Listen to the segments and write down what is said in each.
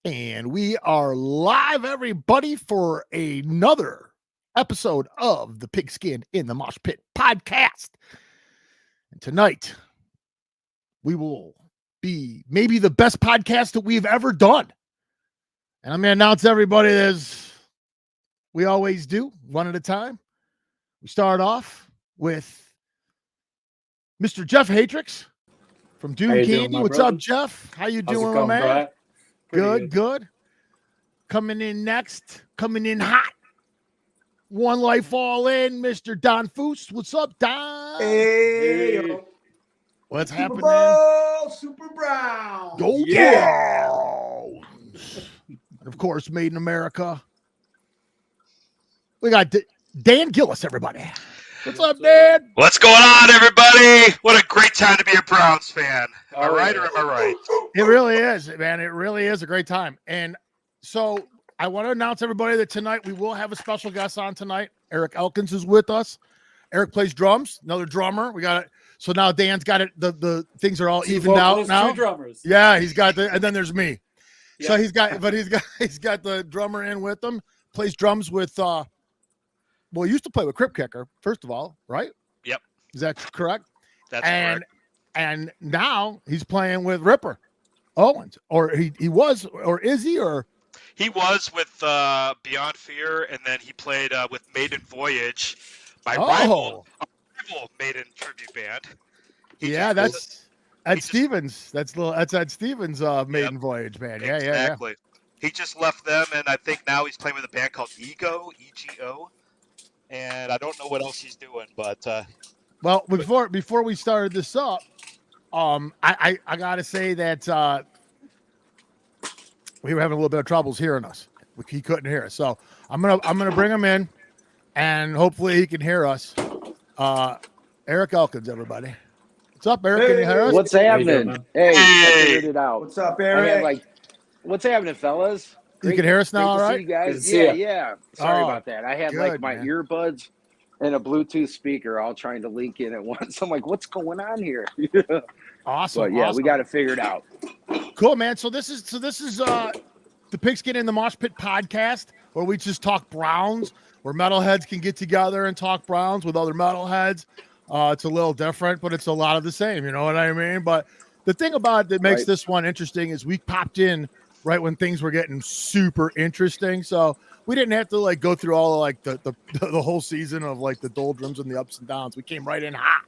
And we are live, everybody, for another episode of the Pigskin in the Mosh Pit podcast. And tonight, we will be maybe the best podcast that we've ever done. And I'm going to announce everybody as we always do, one at a time. We start off with Mr. Jeff Hatrix from Dune Candy. What's up, Jeff? How you doing, my man? Good. Coming in next, coming in hot. One life all in, Mr. Don Foose. What's up, Don? Hey. What's happening? Super Brown. Go Browns. And of course, made in America. We got Dan Gilles, everybody. What's up, Dan? What's going on, everybody? What a great time to be a Browns fan. Am I right or am I right? It really is, man. It really is a great time. And so I want to announce everybody that tonight we will have a special guest on tonight. Eric Elkins is with us. Eric plays drums, another drummer. We got it. So now Dan's got it. The things are all evened out now. Two drummers. Yeah, he's got and then there's me. Yeah. So he's got the drummer in with him. Plays drums with he used to play with Crip Kicker, first of all, right? Yep. Is that correct? That's correct. And now he's playing with Ripper Owens, or he was, or is he, or he was with Beyond Fear, and then he played with Maiden Voyage, my rival Maiden tribute band. That's Ed Stevens. That's Ed Stevens' Maiden Voyage band. Yeah, exactly. Yeah. He just left them, and I think now he's playing with a band called Ego, E-G-O. And I don't know what else he's doing, but before we started this up, I gotta say that we were having a little bit of troubles hearing us. He couldn't hear us, so I'm gonna bring him in, and hopefully he can hear us. Eric Elkins, everybody. What's up, Eric? Can you hear us? What's happening? Hey, I figured it out. What's up, Eric? What's happening, fellas? You can hear us now, all right? See you guys. See Yeah. Sorry about that. I had good, my man. earbuds and a Bluetooth speaker all trying to link in at once. I'm like, what's going on here? Awesome. But yeah, awesome. we got it figured out. Cool, man. So this is the Pigskin in the Mosh Pit podcast, where we just talk Browns, where metalheads can get together and talk Browns with other metalheads. It's a little different, but it's a lot of the same. You know what I mean? But the thing about it that makes this one interesting is we popped in right when things were getting super interesting, so we didn't have to go through all of the whole season of the doldrums and the ups and downs. We came right in hot,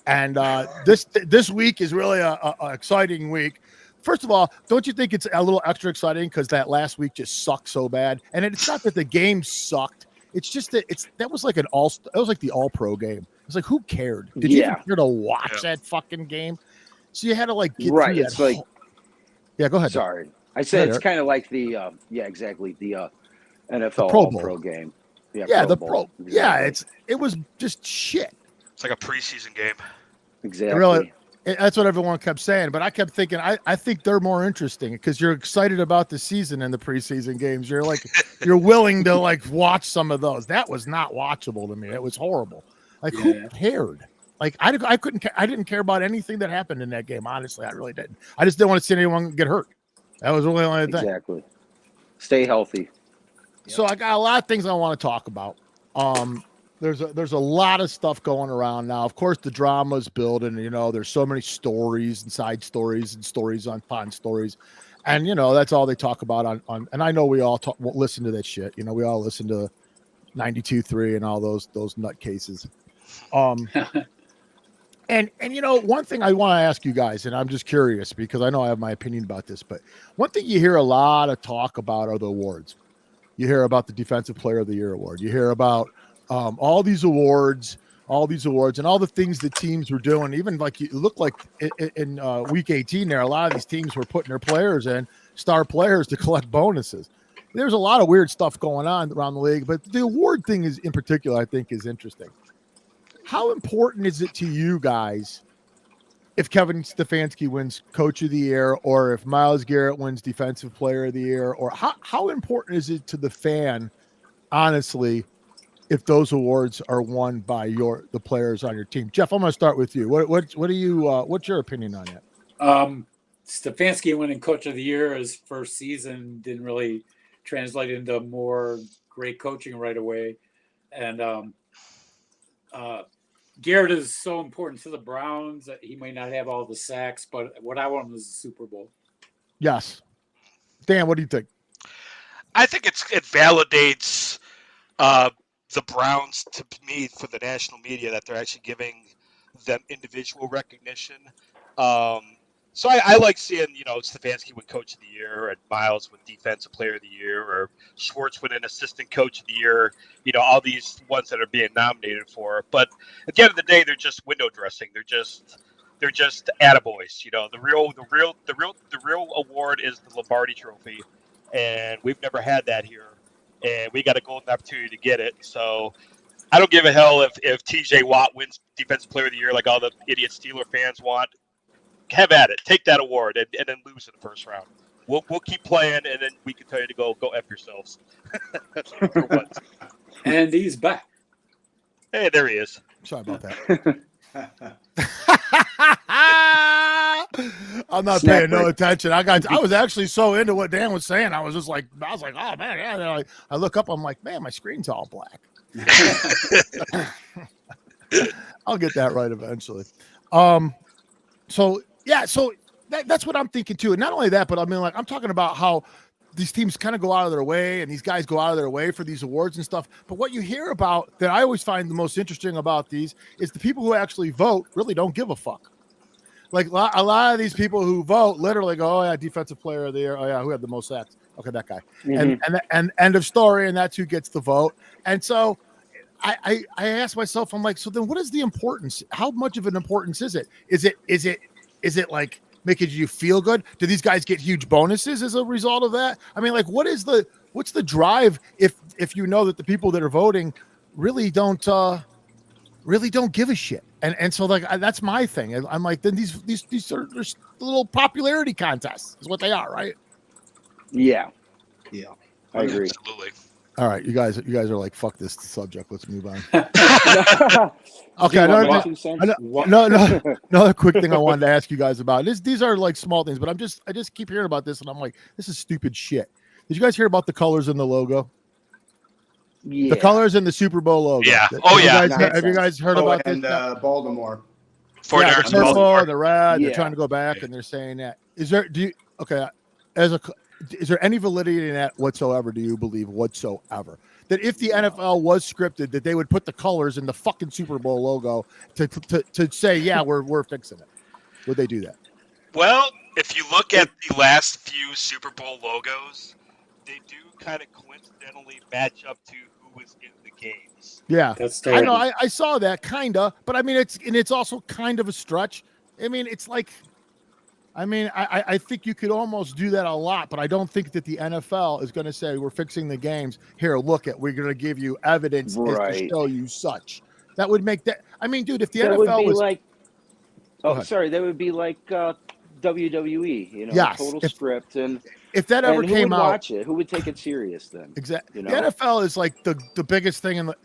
and this week is really a exciting week. First of all, don't you think it's a little extra exciting because that last week just sucked so bad? And it's not that the game sucked; it's just that that was like the all-pro game. It's like, who cared? Did you even care to watch that fucking game? So you had to get right. Through It's yeah, go ahead. Sorry. I said it's kind of like the the NFL All-Pro game. Yeah, the Pro. Exactly. Yeah, it was just shit. It's like a preseason game. Exactly. Really, that's what everyone kept saying. But I kept thinking, I think they're more interesting because you're excited about the season and the preseason games. You're you're willing to watch some of those. That was not watchable to me. It was horrible. Who cared? I didn't care about anything that happened in that game. Honestly, I really didn't. I just didn't want to see anyone get hurt. That was really the only thing. Exactly. Stay healthy. So I got a lot of things I want to talk about. There's a lot of stuff going around now. Of course, the drama's building. There's so many stories and side stories and stories upon stories, and that's all they talk about on. And I know we all listen to that shit. We all listen to 92.3 and all those nutcases. And one thing I want to ask you guys, and I'm just curious because I know I have my opinion about this, but one thing you hear a lot of talk about are the awards. You hear about the Defensive Player of the Year award. You hear about all these awards, and all the things that teams were doing. Even you look like in week 18 there, a lot of these teams were putting their players in, star players, to collect bonuses. There's a lot of weird stuff going on around the league, but the award thing is, in particular, I think is interesting. How important is it to you guys if Kevin Stefanski wins Coach of the Year, or if Myles Garrett wins Defensive Player of the Year, or how important is it to the fan, honestly, if those awards are won by the players on your team? Jeff, I'm going to start with you. What do you what's your opinion on that? Stefanski winning Coach of the Year his first season didn't really translate into more great coaching right away. And Garrett is so important to the Browns that he may not have all the sacks, but what I want is the Super Bowl. Yes. Dan, what do you think? I think it validates the Browns to me for the national media that they're actually giving them individual recognition. So I like seeing, Stefanski win Coach of the Year, and Miles win Defensive Player of the Year, or Schwartz win an Assistant Coach of the Year. All these ones that are being nominated for. But at the end of the day, they're just window dressing. They're just attaboys. The real award is the Lombardi Trophy, and we've never had that here, and we got a golden opportunity to get it. So I don't give a hell if T.J. Watt wins Defensive Player of the Year like all the idiot Steeler fans want. Have at it. Take that award and then lose in the first round. We'll keep playing, and then we can tell you to go F yourselves. For once. And he's back. Hey, there he is. Sorry about that. I'm not paying no attention. I was actually so into what Dan was saying. I was like, oh man, yeah. I look up. I'm like, man, my screen's all black. I'll get that right eventually. So that's what I'm thinking too. And not only that, but I mean, like, I'm talking about how these teams kind of go out of their way, and these guys go out of their way for these awards and stuff. But what you hear about that I always find the most interesting about these is the people who actually vote really don't give a fuck. Like a lot of these people who vote literally go, oh yeah, Defensive Player of the Year. Oh yeah, who had the most sacks? Okay, that guy. Mm-hmm. And end of story. And that's who gets the vote. And so I ask myself, I'm like, so then what is the importance? How much of an importance is it? Is it like making you feel good? Do these guys get huge bonuses as a result of that? I mean, like, what's the drive if you know that the people that are voting really don't give a shit? And so like that's my thing. I'm like, then these are little popularity contests is what they are, right? Yeah, I agree. Absolutely. All right, you guys are like, fuck this subject. Let's move on. Okay, another quick thing I wanted to ask you guys about. These are like small things, but I just keep hearing about this, and I'm like, this is stupid shit. Did you guys hear about the colors in the logo? Yeah. The colors in the Super Bowl logo. Yeah. Have you guys heard about this? And Baltimore. The purple and the red. Yeah. They're trying to go back, and they're saying that. Is there any validity in that whatsoever? Do you believe whatsoever that if the NFL was scripted, that they would put the colors in the fucking Super Bowl logo to say, yeah, we're fixing it? Would they do that? Well, if you look at the last few Super Bowl logos, they do kind of coincidentally match up to who was in the games. Yeah, that's terrible. I know. I saw that kinda, but I mean, it's also kind of a stretch. I mean, it's like. I think you could almost do that a lot, but I don't think that the NFL is going to say, we're fixing the games. Here, look we're going to give you evidence to show you such. That would make that. I mean, dude, if the NFL was like, that would be like WWE, total script. And if that ever came out, watch it? Who would take it serious then? Exactly. The NFL is like the biggest thing in the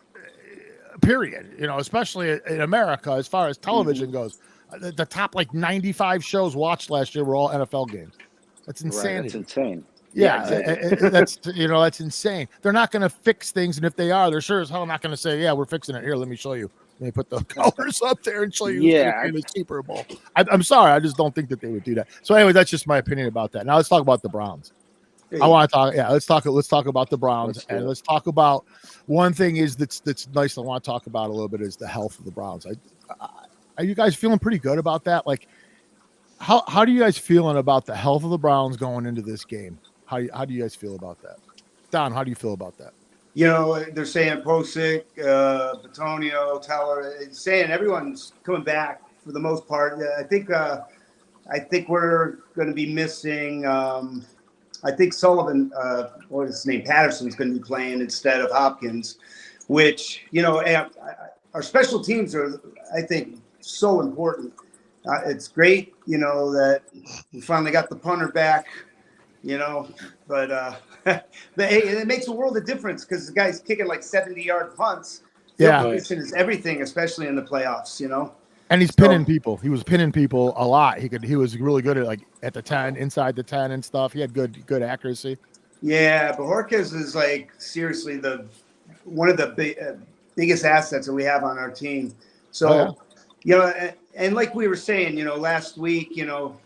period, especially in America as far as television goes. The top like 95 shows watched last year were all NFL games. That's insanity. Right, that's insane. Yeah, exactly. That's insane. They're not going to fix things, and if they are, they're sure as hell not going to say, "Yeah, we're fixing it." Here, let me show you. Let me put the colors up there and show you. Yeah, the Super Bowl. I'm sorry, I just don't think that they would do that. So anyway, that's just my opinion about that. Now let's talk about the Browns. I want to talk. Yeah, let's talk about the Browns, and let's talk about one thing that's nice. I want to talk about a little bit is the health of the Browns. Are you guys feeling pretty good about that? Like, how do you guys feeling about the health of the Browns going into this game? How do you guys feel about that? Don, how do you feel about that? They're saying Posick, Batonio, Teller, saying everyone's coming back for the most part. I think we're going to be missing. I think Sullivan, what is his name, Patterson's going to be playing instead of Hopkins, which our special teams are, I think, so important. It's great, that we finally got the punter back, but it makes a world of difference because the guy's kicking like 70-yard punts. Yeah, is everything, especially in the playoffs. And he's pinning people. He was pinning people a lot. He was really good at the 10, inside the 10 and stuff. He had good accuracy. Yeah, Bajorquez is like seriously one of the biggest assets that we have on our team. So, and like we were saying, last week,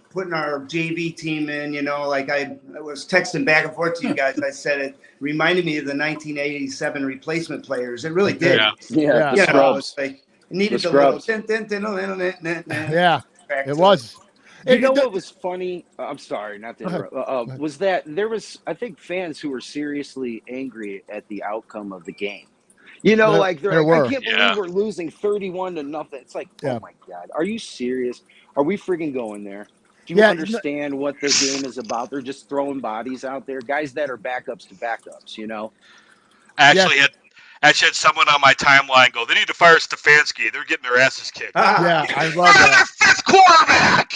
putting our JV team in, like I was texting back and forth to you guys. I said it reminded me of the 1987 replacement players. It really did. Yeah. It's like it needed the little. Yeah, it was. What was funny? I'm sorry, not to interrupt. Was that there was, I think, fans who were seriously angry at the outcome of the game. They're like, I can't believe we're losing 31-0. It's like, oh my God, are you serious? Are we freaking going there? Do you understand what the game is about? They're just throwing bodies out there, guys that are backups to backups. I actually had someone on my timeline go, they need to fire Stefanski. They're getting their asses kicked. Yeah, I love that. Their fifth quarterback.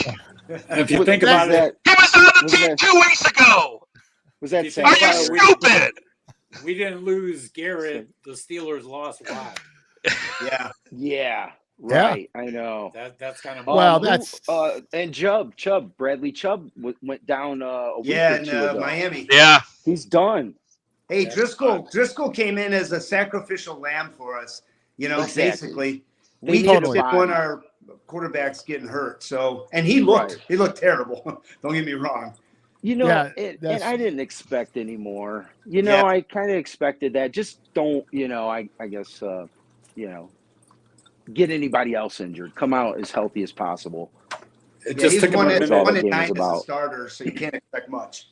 If you think about it, he was on the team 2 weeks ago. Was that Are you stupid? We didn't lose Garrett. The Steelers lost Watt. Yeah. Right. I know. That's kind of that's and Bradley Chubb went down a week or two ago. Miami. Yeah, he's done. Hey, Driscoll came in as a sacrificial lamb for us. Basically, we didn't want our quarterbacks getting hurt. So, and he looked terrible. Don't get me wrong. And I didn't expect any more. I kind of expected that. Just don't, I guess, get anybody else injured. Come out as healthy as possible. It just took him a minute. 1-9 as a starter, so you can't expect much.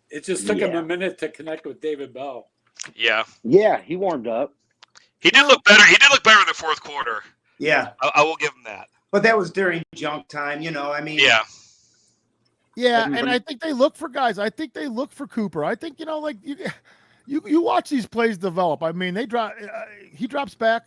It just took him a minute to connect with David Bell. Yeah. Yeah, he warmed up. He did look better. He did look better in the fourth quarter. Yeah. I will give him that. But that was during junk time, Yeah. Yeah, and I think they look for guys. I think they look for Cooper. I think you watch these plays develop. I mean, he drops back,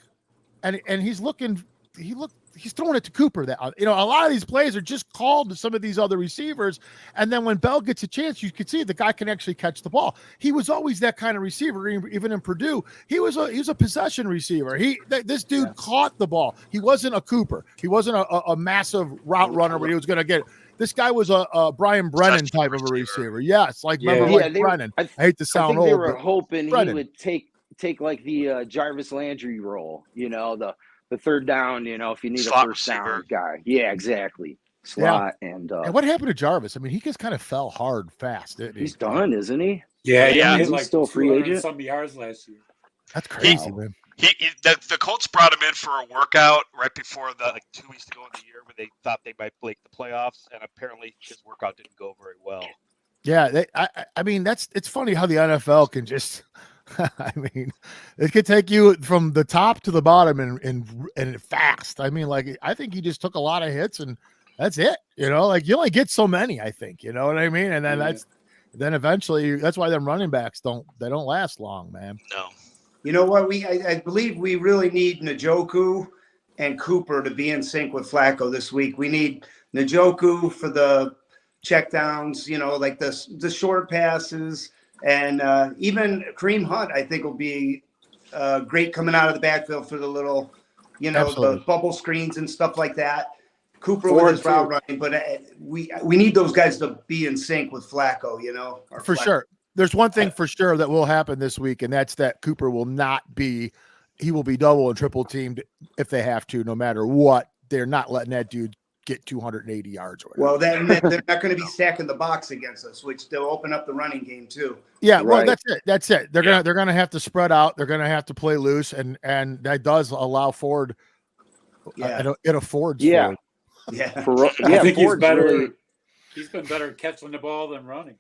and he's throwing it to Cooper. That a lot of these plays are just called to some of these other receivers, and then when Bell gets a chance, you can see the guy can actually catch the ball. He was always that kind of receiver, even in Purdue. He was a possession receiver. This dude caught the ball. He wasn't a Cooper. He wasn't a massive route runner where he was going to get. This guy was a Brian Brennan type of a receiver. Yes, Brennan. I hate to sound old. They were hoping he would take like the Jarvis Landry role. The third down. If you need slot a first receiver down guy. Yeah, exactly. Slot and what happened to Jarvis? I mean, he just kind of fell hard fast. He's done, isn't he? Yeah. He's like still a free agent. Some yards last year. That's crazy, man. The Colts brought him in for a workout right before 2 weeks ago in the year when they thought they might break the playoffs, and apparently his workout didn't go very well. Yeah, I mean it's funny how the NFL can just. I mean, it could take you from the top to the bottom and fast. I mean, I think he just took a lot of hits and that's it. You only get so many. I think you know what I mean, and then then eventually that's why them running backs don't last long, man. No. You know what? I believe we really need Njoku and Cooper to be in sync with Flacco this week. We need Njoku for the checkdowns, like the short passes, and even Kareem Hunt. I think will be great coming out of the backfield for the little, the bubble screens and stuff like that. Cooper with his route running, but we need those guys to be in sync with Flacco. For sure. There's one thing for sure that will happen this week, and that's that Cooper will not be – he will be double and triple teamed if they have to, no matter what. They're not letting that dude get 280 yards or whatever. Well, they're not going to be stacking the box against us, which they'll open up the running game too. Yeah, well, that's it. They're gonna have to spread out. They're gonna have to play loose, and that does allow Ford. Yeah, it affords. Yeah, Ford. yeah. I think he's better. Really... He's been better catching the ball than running.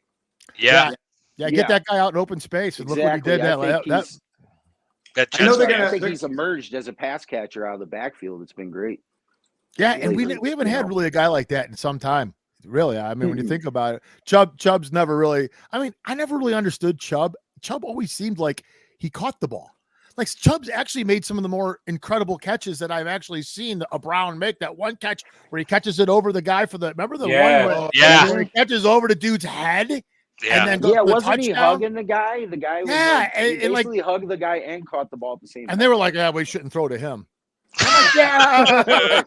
Yeah. Yeah, get that guy out in open space and look what he did. I think he's emerged as a pass catcher out of the backfield. It's been great. Yeah, and we haven't had really a guy like that in some time. Really, I mean, when you think about it, Chubb's never really. I mean, I never really understood Chubb. Chubb always seemed like he caught the ball. Like Chubb's actually made some of the more incredible catches that I've actually seen a Brown make. That one catch where he catches it over the guy for the. Remember the one where he catches over the dude's head. Yeah, and then wasn't he hugging the guy? The guy was and basically hugged the guy and caught the ball at the same time. And they were like, we shouldn't throw to him. I'm like, yeah.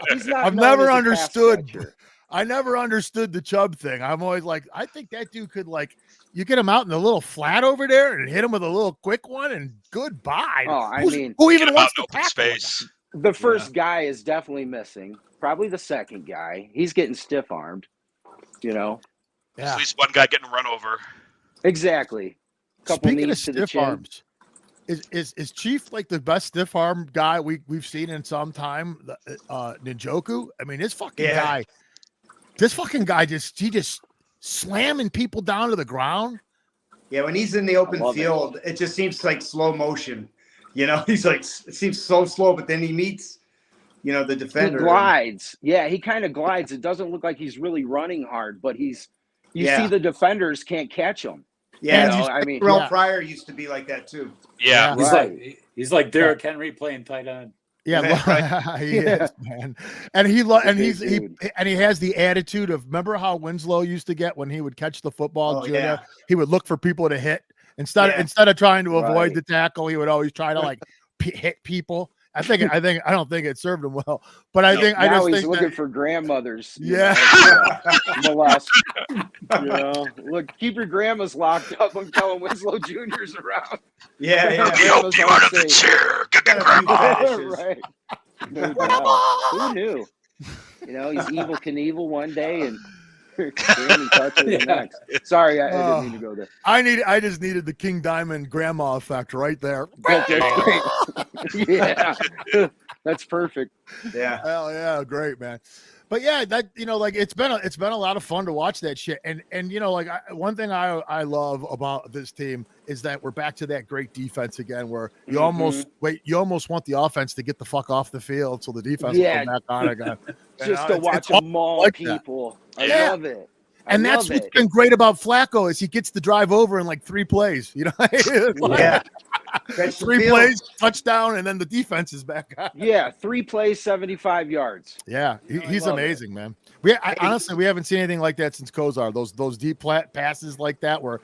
He's not I've known never as a pass understood. catcher. I never understood the Chubb thing. I'm always like, I think that dude could, like, you get him out in the little flat over there and hit him with a little quick one and goodbye. Oh, I mean, who Get even him wants out to in open tackle him? space. the first guy is definitely missing. Probably the second guy. He's getting stiff armed. You know. At least one guy getting run over. Exactly. Couple Speaking of knees to the stiff chin. arms, is Chief like the best stiff arm guy we've seen in some time? Njoku. I mean, this fucking guy just slamming people down to the ground. Yeah, when he's in the open field, it just seems like slow motion. You know, he's like, it seems so slow, but then he meets, the defender. He glides. Yeah, he kind of glides. It doesn't look like he's really running hard, but you see the defenders can't catch him. Yeah, I mean, Terrell Pryor used to be like that too. Yeah. He's like Derrick Henry playing tight end. Yeah, he is, man. And he has the attitude of, remember how Winslow used to get when he would catch the football, Julia? He would look for people to hit instead of trying to avoid the tackle. He would always try to like hit people. I don't think it served him well, but I think he's looking for grandmothers. Molest. Look, keep your grandmas locked up. I'm telling Winslow Jr.'s around. Help you out of the chair. Get the grandma. Right. Who knew? He's Evel Knievel one day and Granny touches the next. Sorry, I didn't mean to go there. I just needed the King Diamond grandma effect right there. Yeah, that's perfect. Yeah. Hell yeah, great, man. But yeah, that like it's been a lot of fun to watch that shit. And one thing I love about this team is that we're back to that great defense again, where you almost want the offense to get the fuck off the field so the defense will come back on again. Just to watch them maul like people. I love it. And that's what's been great about Flacco is he gets to drive over in like 3 plays. 3 plays, touchdown, and then the defense is back on. Yeah, 3 plays, 75 yards. Yeah, he's amazing, man. Honestly, we haven't seen anything like that since Kozar. Those deep passes like that where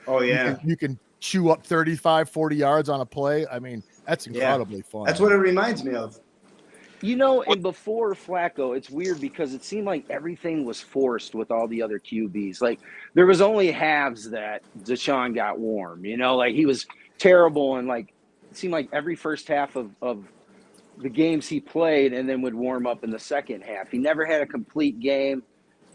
you can chew up 35, 40 yards on a play. I mean, that's incredibly fun. That's what it reminds me of. And before Flacco, it's weird because it seemed like everything was forced with all the other QBs. Like, there was only halves that Deshaun got warm, like he was terrible. And like, it seemed like every first half of the games he played and then would warm up in the second half. He never had a complete game,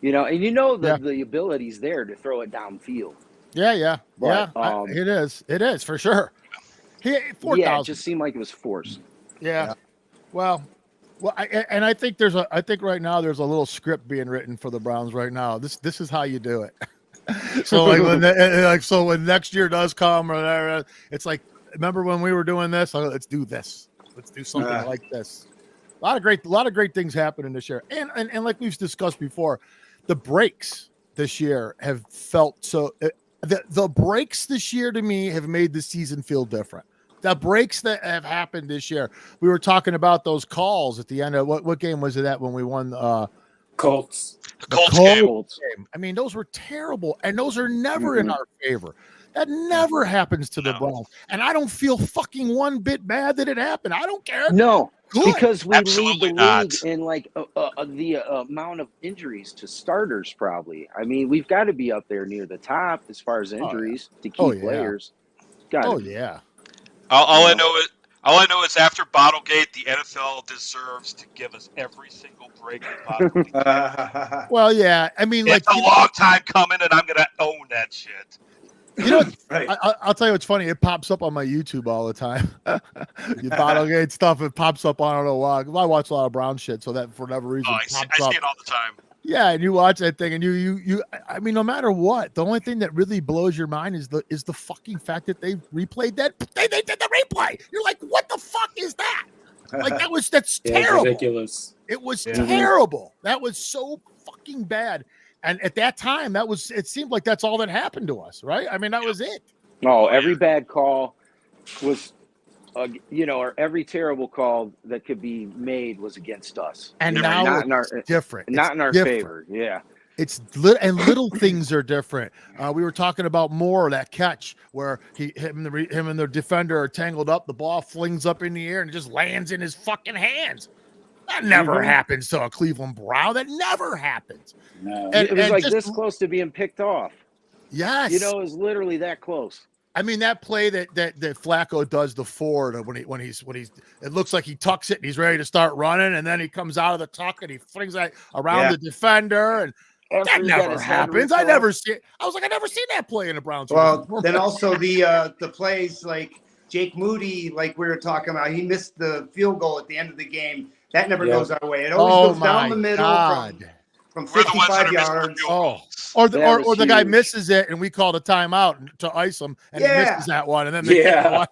and the ability's there to throw it downfield. Yeah. But, it is for sure. It just seemed like it was forced. Yeah. Well, I think right now there's a little script being written for the Browns right now. This is how you do it. So when next year does come or whatever, it's like, remember when we were doing this? Let's do this. Let's do something like this. A lot of great things happening this year, and like we've discussed before, the breaks this year have felt so. The breaks this year to me have made the season feel different. The breaks that have happened this year. We were talking about those calls at the end of what game was it at when we won? Colts. Colts game. I mean, those were terrible, and those are never in our favor. That never happens to the Browns, and I don't feel fucking one bit bad that it happened. I don't care. No, Good. because we Absolutely lead the league in like the amount of injuries to starters. Probably, I mean, we've got to be up there near the top as far as injuries to key players. Yeah. All I know is after Bottlegate, the NFL deserves to give us every single break they possibly can. Well, yeah. I mean, it's a long time coming, and I'm gonna own that shit. Right. I'll tell you what's funny. It pops up on my YouTube all the time. You Bottlegate stuff. It pops up. I don't know why. I watch a lot of Brown shit, so that for whatever reason, I see it all the time. Yeah, and you watch that thing, and you. I mean, no matter what, the only thing that really blows your mind is the fucking fact that they replayed that. They did the replay. You're like, what the fuck is that? Like that's terrible. Ridiculous. It was terrible. That was so fucking bad. And at that time, it seemed like that's all that happened to us, right? I mean, that was it. Oh, every bad call was, or every terrible call that could be made was against us. And now not it's different. Not in our favor. Yeah. And little things are different. We were talking about Moore, that catch where him and the defender are tangled up. The ball flings up in the air and just lands in his fucking hands. That never happens to a Cleveland Brown. That never happens. No. It was like this close to being picked off. Yes. You know, it was literally that close. I mean, that play that Flacco does the forward when he's it looks like he tucks it and he's ready to start running, and then he comes out of the tuck and he flings that around the defender, and that never happens. I never see it. I was like, I never seen that play in the Browns. Well, then also the plays like Jake Moody, like we were talking about, he missed the field goal at the end of the game. That never goes our way. It always goes down the middle from 55 yards. Or the guy misses it and we called a timeout to ice him, and he misses that one, and then I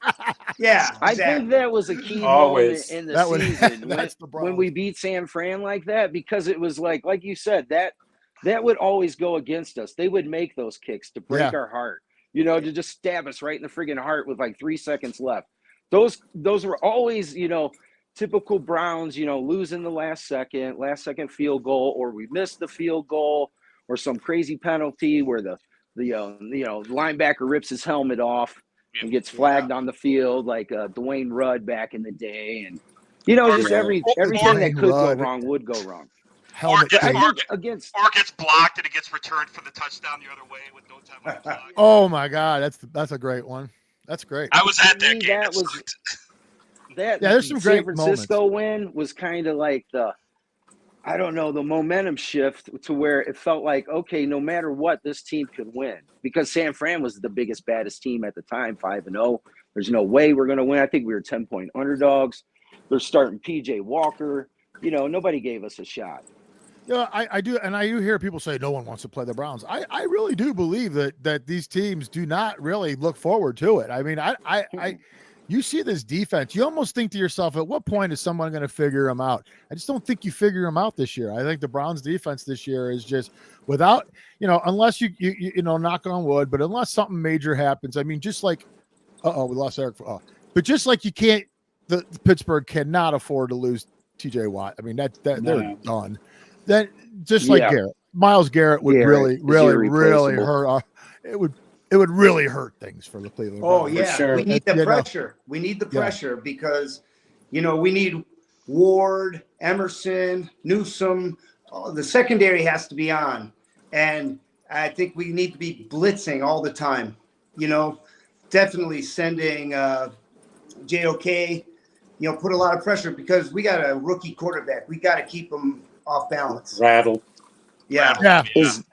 think that was a key moment in the season when we beat San Fran like that, because it was like you said, that would always go against us. They would make those kicks to break our heart, you know, to just stab us right in the friggin' heart with like 3 seconds left. Those were always, you know, typical Browns, you know, losing the last second field goal, or we missed the field goal, or some crazy penalty where the linebacker rips his helmet off and gets flagged on the field, like Dwayne Rudd back in the day, and you know, just everything that could go wrong would go wrong. Or gets blocked and it gets returned for the touchdown the other way with no time on the clock. Oh my God, that's a great one. That's great. I was at that game. There's some great San Francisco win was kind of like the momentum shift to where it felt like, okay, no matter what, this team could win, because San Fran was the biggest, baddest team at the time, 5-0. There's no way we're going to win. I think we were 10-point underdogs. They're starting PJ Walker. You know, nobody gave us a shot. Yeah, I do, and I do hear people say no one wants to play the Browns. I really do believe that these teams do not really look forward to it. I mean, you see this defense, you almost think to yourself, at what point is someone going to figure them out? I just don't think you figure them out this year. I think the Browns defense this year is just without, you know, unless you knock on wood, but unless something major happens. I mean, just like, we lost Eric. But just like you can't, the Pittsburgh cannot afford to lose TJ Watt. I mean, they're done. That just like Garrett, Myles Garrett would really hurt. It would really hurt things for the Cleveland Browns. Oh yeah, sure. We need the pressure. We need the pressure because, you know, we need Ward, Emerson, Newsome. The secondary has to be on, and I think we need to be blitzing all the time. You know, definitely sending JOK. You know, put a lot of pressure because we got a rookie quarterback. We got to keep him off balance. Rattle. Yeah. Is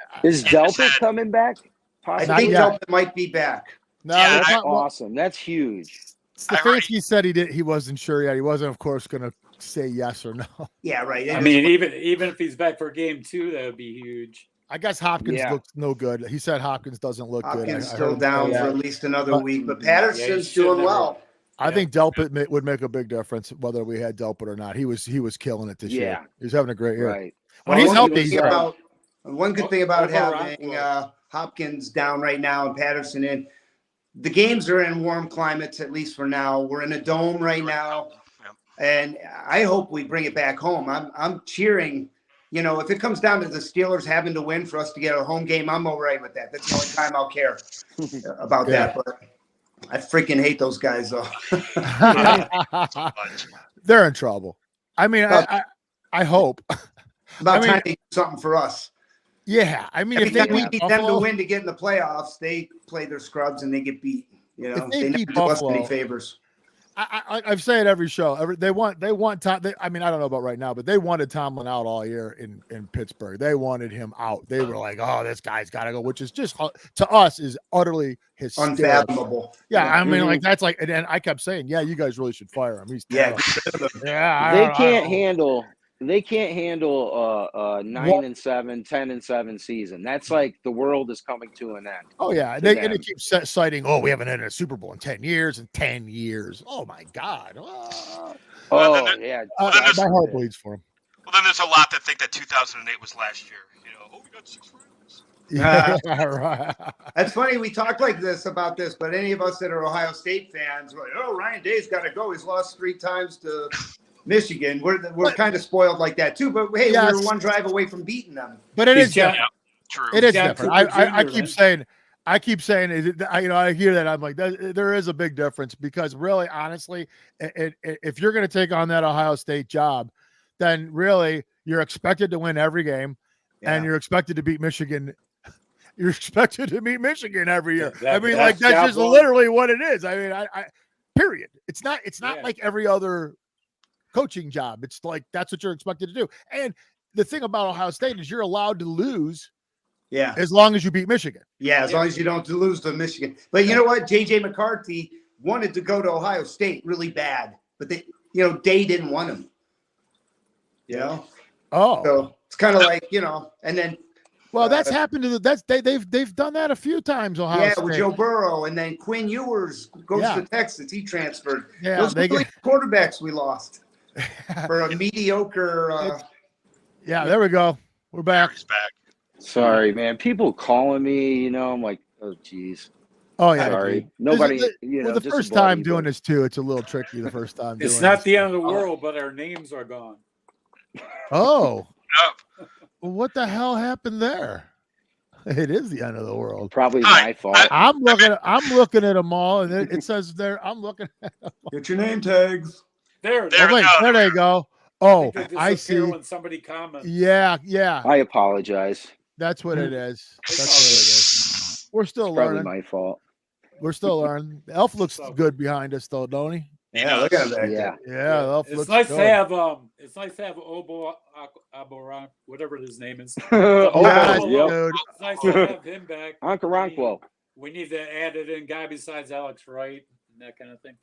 Delpit coming back? Possibly? I think Delpit might be back. No, that's awesome. That's huge. Stefanski said he wasn't sure yet. He wasn't, of course, going to say yes or no. Yeah, right. I mean, even if he's back for game 2, that would be huge. I guess Hopkins looks no good. He said Hopkins doesn't look good. Hopkins still down for at least another week, but Patterson's doing well. I think Delpit would make a big difference whether we had Delpit or not. He was killing it this year. He was having a great year. Right. When he's healthy, one good thing about having Hopkins down right now and Patterson in, the games are in warm climates, at least for now. We're in a dome right now, and I hope we bring it back home. I'm cheering. You know, if it comes down to the Steelers having to win for us to get a home game, I'm all right with that. That's the only time I'll care about that. But I freaking hate those guys, though. They're in trouble. I mean, I hope. About time they do something for us. Yeah, I mean, if they need them to win to get in the playoffs, they play their scrubs and they get beat. You know, they never do us any favors. I've said it every show. They want Tom. I mean, I don't know about right now, but they wanted Tomlin out all year in Pittsburgh. They wanted him out. They were like, "Oh, this guy's got to go," which is just to us is utterly hysterical. Unfathomable. Yeah, I mean, like that's like, and I kept saying, "Yeah, you guys really should fire him." He's terrible. They can't handle. They can't handle 9-7, 10-7 season. That's like the world is coming to an end. Oh yeah, and they keep citing, "Oh, we haven't had a Super Bowl in 10 years." And 10 years. Oh my God. Yeah. My heart bleeds for him. Well, then there's a lot that think that 2008 was last year. You know, we got 6 rings. Right. That's funny. We talk like this about this, but any of us that are Ohio State fans, we're like, "Oh, Ryan Day's got to go. He's lost 3 times to Michigan." We're kind of spoiled like that too. But hey, we're one drive away from beating them. But it is True. It is John different. Cooper I Jr., keep man. saying, I hear that. I'm like, there is a big difference because really, honestly, if you're going to take on that Ohio State job, then really you're expected to win every game, and you're expected to beat Michigan. You're expected to beat Michigan every year. That's that's just literally what it is. I mean, I period. It's not like every other coaching job. It's like that's what you're expected to do. And the thing about Ohio State is you're allowed to lose. Yeah. As long as you beat Michigan. Yeah, as long as you don't lose to Michigan. But you know what? J.J. McCarthy wanted to go to Ohio State really bad, but Day didn't want him. You know? Oh. So it's kind of like, and then that's happened to they've done that a few times, Ohio State. With Joe Burrow, and then Quinn Ewers goes to Texas. He transferred. Yeah, those were really quarterbacks we lost for a mediocre there we go. We're back. He's back. Sorry, man. People calling me, I'm like, oh, geez. Oh, yeah. Sorry. Nobody, the first time doing this, too, it's a little tricky the first time. It's not the end of the world, but our names are gone. Oh. Well, what the hell happened there? It is the end of the world. Probably my fault. I'm looking at them all, and it says there. I'm looking at them. Get your name tags. There they go. Oh, I see. When somebody comments. Yeah. I apologize. That's what it is. We're still learning. Probably my fault. We're still learning. Elf looks good behind us, though, don't he? Yeah, look at that. Yeah. Elf it's looks nice good. to have It's nice to have Obo Aboran, whatever his name is. Dude. It's nice to have him back. Uncle Ronquo. We need to add it in guy besides Alex Wright and that kind of thing.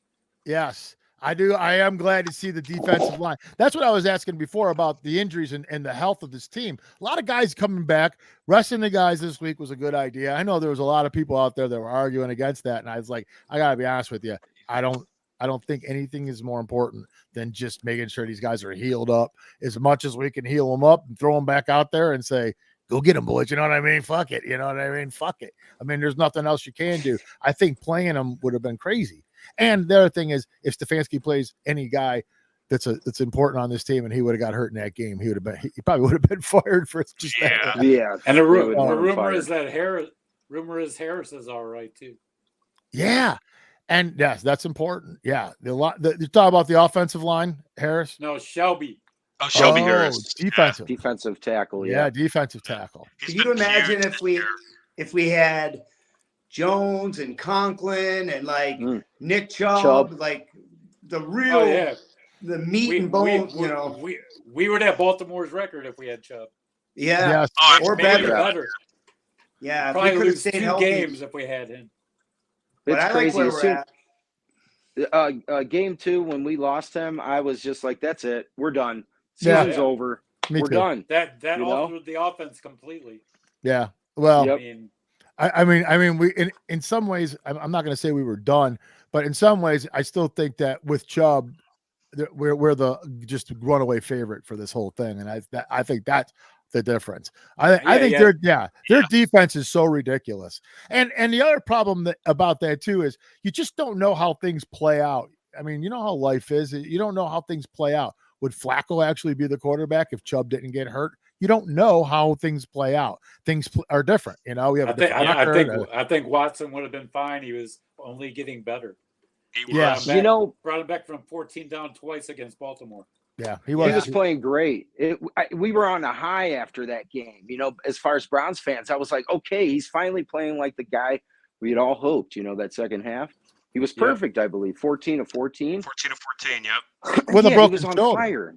Yes. I do. I am glad to see the defensive line. That's what I was asking before about the injuries and the health of this team. A lot of guys coming back. Resting the guys this week was a good idea. I know there was a lot of people out there that were arguing against that, and I was like, I gotta be honest with you. I don't think anything is more important than just making sure these guys are healed up as much as we can heal them up and throw them back out there and say, go get them, boys. You know what I mean? Fuck it. You know what I mean? Fuck it. I mean, there's nothing else you can do. I think playing them would have been crazy. And the other thing is, if Stefanski plays any guy that's important on this team, and he would have got hurt in that game, he probably would have been fired for just that. Yeah. And the rumor is that Harris is all right too. Yeah, and yes, that's important. Yeah, you talk about the offensive line, Harris. No, Shelby. Oh, Shelby Harris, defensive tackle. Yeah, defensive tackle. Can you imagine if we had Jones and Conklin and Nick Chubb, like the real, the meat and bones, we would have Baltimore's record if we had Chubb. Yeah, or better. Yeah, probably we could lose have stayed 2 healthy. games if we had him. But I like where we're at. Game 2, when we lost him, I was just like, "That's it, we're done. Season's over. We're done." That altered the offense completely. Yeah. Well, I mean, we in some ways, I'm not going to say we were done, but in some ways, I still think that with Chubb, we're the just runaway favorite for this whole thing, and I think that's the difference. I think their defense is so ridiculous, and the other problem about that too is you just don't know how things play out. I mean, you know how life is. You don't know how things play out. Would Flacco actually be the quarterback if Chubb didn't get hurt? You don't know how things play out. Things are different. We have I think Watson would have been fine. He was only getting better. Brought him back from 14 down twice against Baltimore. Yeah, he was playing great. We were on a high after that game. As far as Browns fans, I was like, okay, he's finally playing like the guy we had all hoped. That second half, he was perfect. I believe 14 of 14. 14 of 14. Yep. With a broken he was on shoulder. fire.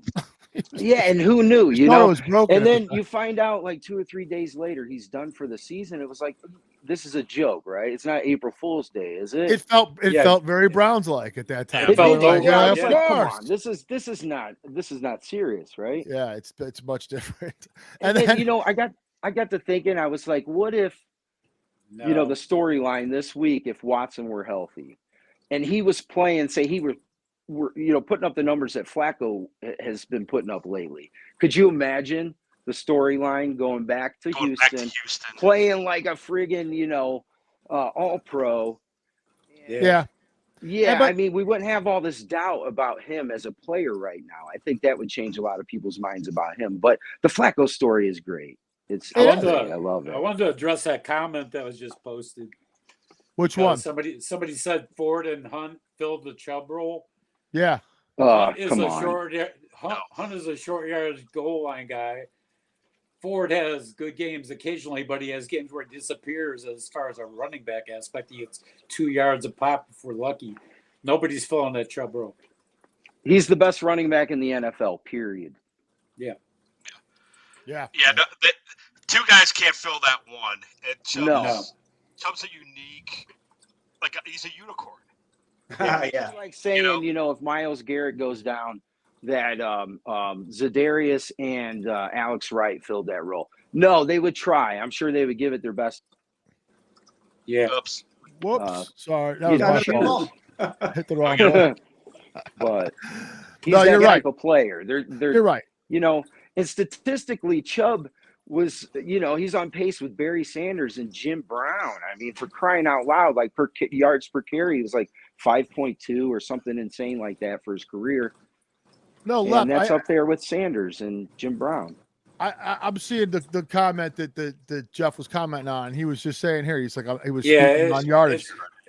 Yeah, and who knew? Was broken and then you find out like 2 or 3 days later he's done for the season. It was like, this is a joke, right? It's not April Fool's Day, is it? It felt very Browns-like at that time. It felt like, of come on, this is not serious, right? Yeah, it's much different. And then I got to thinking, I was like, what if the storyline this week, if Watson were healthy and he was playing, say he were putting up the numbers that Flacco has been putting up lately. Could you imagine the storyline going back to Houston, playing like a friggin', all-pro? Yeah. I mean, we wouldn't have all this doubt about him as a player right now. I think that would change a lot of people's minds about him. But the Flacco story is great. It's I love it. I wanted to address that comment that was just posted. Which one? Somebody said Ford and Hunt filled the Chubb role. Yeah. Hunt is a short yardage goal line guy. Ford has good games occasionally, but he has games where he disappears as far as a running back aspect. He gets 2 yards a pop if we're lucky. Nobody's filling that Chubb role. He's the best running back in the NFL, period. Yeah. No, two guys can't fill that one. And Chubb's a unique, he's a unicorn. It's like saying, if Myles Garrett goes down, that Za'Darius and Alex Wright filled that role. No, they would try. I'm sure they would give it their best. Yeah. Oops. Whoops. Sorry. That was my fault. Hit the wrong ball. But he's that type of player. You're right. And statistically, Chubb was, he's on pace with Barry Sanders and Jim Brown. I mean, for crying out loud, like per yards per carry, he was like 5.2 or something insane like that for his career. No, and that's up there with Sanders and Jim Brown. I'm seeing the comment that Jeff was commenting on. He was just saying here, he's like, he was speaking on yardage.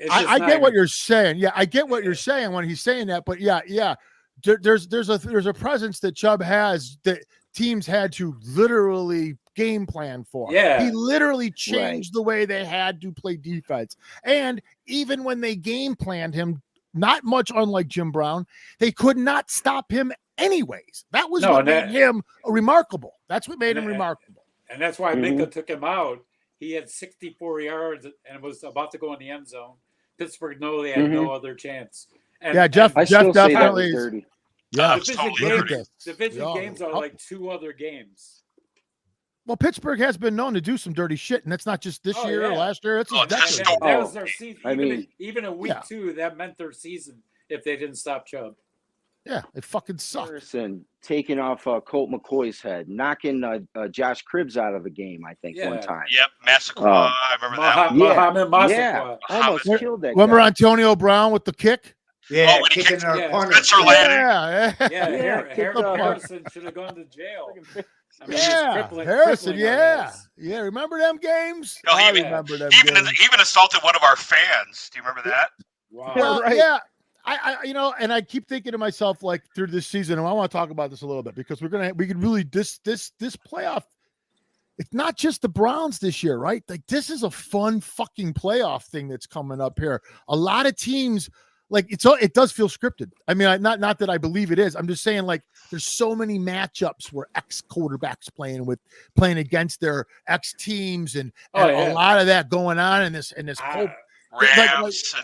I get what you're saying. Yeah, I get what you're saying when he's saying that. But yeah. There's a presence that Chubb has that teams had to literally game plan for. Yeah. He literally changed the way they had to play defense. And even when they game planned him, not much unlike Jim Brown, they could not stop him anyways. That was what made him remarkable. That's what made him remarkable. And that's why Minka took him out. He had 64 yards and was about to go in the end zone. Pittsburgh they had no other chance. And, Jeff definitely is dirty. Yeah, division games are like 2 other games. Well, Pittsburgh has been known to do some dirty shit, and that's not just this year or last year. It's that was their season. Even in week 2, that meant their season if they didn't stop Chubb. Yeah, it fucking sucked. Harrison taking off Colt McCoy's head, knocking Josh Cribbs out of a game, I think, one time. Yep, Massaquoi. I remember that. Mohamed Massaquoi. Almost killed that Remember guy. Antonio Brown with the kick? Yeah, kicking our corner. Harrison should have gone to jail. I mean, Harrison, remember them games? No, he even assaulted one of our fans. Do you remember that? Wow. Well, I and I keep thinking to myself, like, through this season, and I want to talk about this a little bit because we could really this playoff. It's not just the Browns this year, right? Like, this is a fun fucking playoff thing that's coming up here. A lot of teams. Like, it does feel scripted. I mean, not that I believe it is. I'm just saying, like, there's so many matchups where ex quarterbacks playing against their ex teams, and a lot of that going on in this Rams.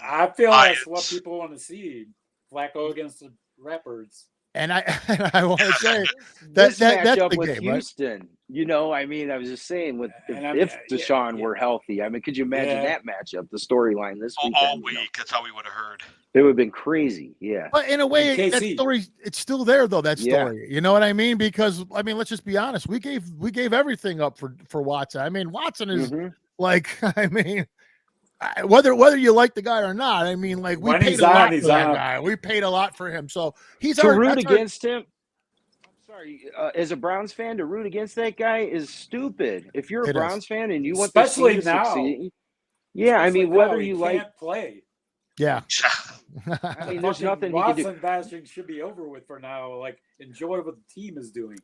I feel that's what people want to see. Flacco against the Raptors. And I want to say that's the with game, Houston. Right? I mean, I was just saying, if Deshaun were healthy, I mean, could you imagine that matchup, the storyline this week? All week, that's how we would have heard. It would have been crazy, yeah. But in a way, that story, it's still there, though. That story, you know what I mean? Because let's just be honest. We gave everything up for Watson. I mean, Watson is whether you like the guy or not. I mean, like, we paid a lot for that guy. We paid a lot for him, so he's to root against him. I'm sorry, as a Browns fan, to root against that guy is stupid. If you're a Browns fan and you want the team to succeed, I mean, whether you like play. Yeah. I mean, there's nothing he can do. Watson bashing should be over with for now. Like, enjoy what the team is doing.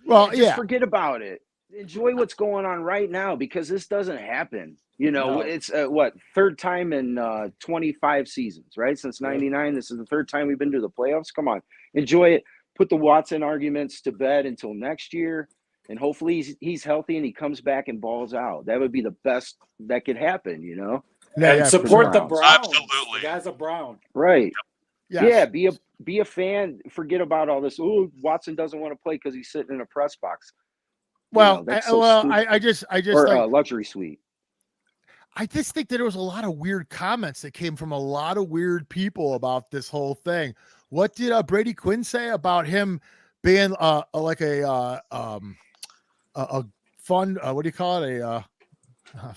Well, just forget about it. Enjoy what's going on right now because this doesn't happen. It's third time in 25 seasons, right? Since 99, this is the third time we've been to the playoffs. Come on, enjoy it. Put the Watson arguments to bed until next year, and hopefully he's healthy and he comes back and balls out. That would be the best that could happen, And support the Browns. Absolutely, the guy's a Brown, right? Yes. Yeah, be a fan. Forget about all this. Oh, Watson doesn't want to play because he's sitting in a press box. Well, I just or a luxury suite. I just think that there was a lot of weird comments that came from a lot of weird people about this whole thing. What did Brady Quinn say about him being like a fund? What do you call it? What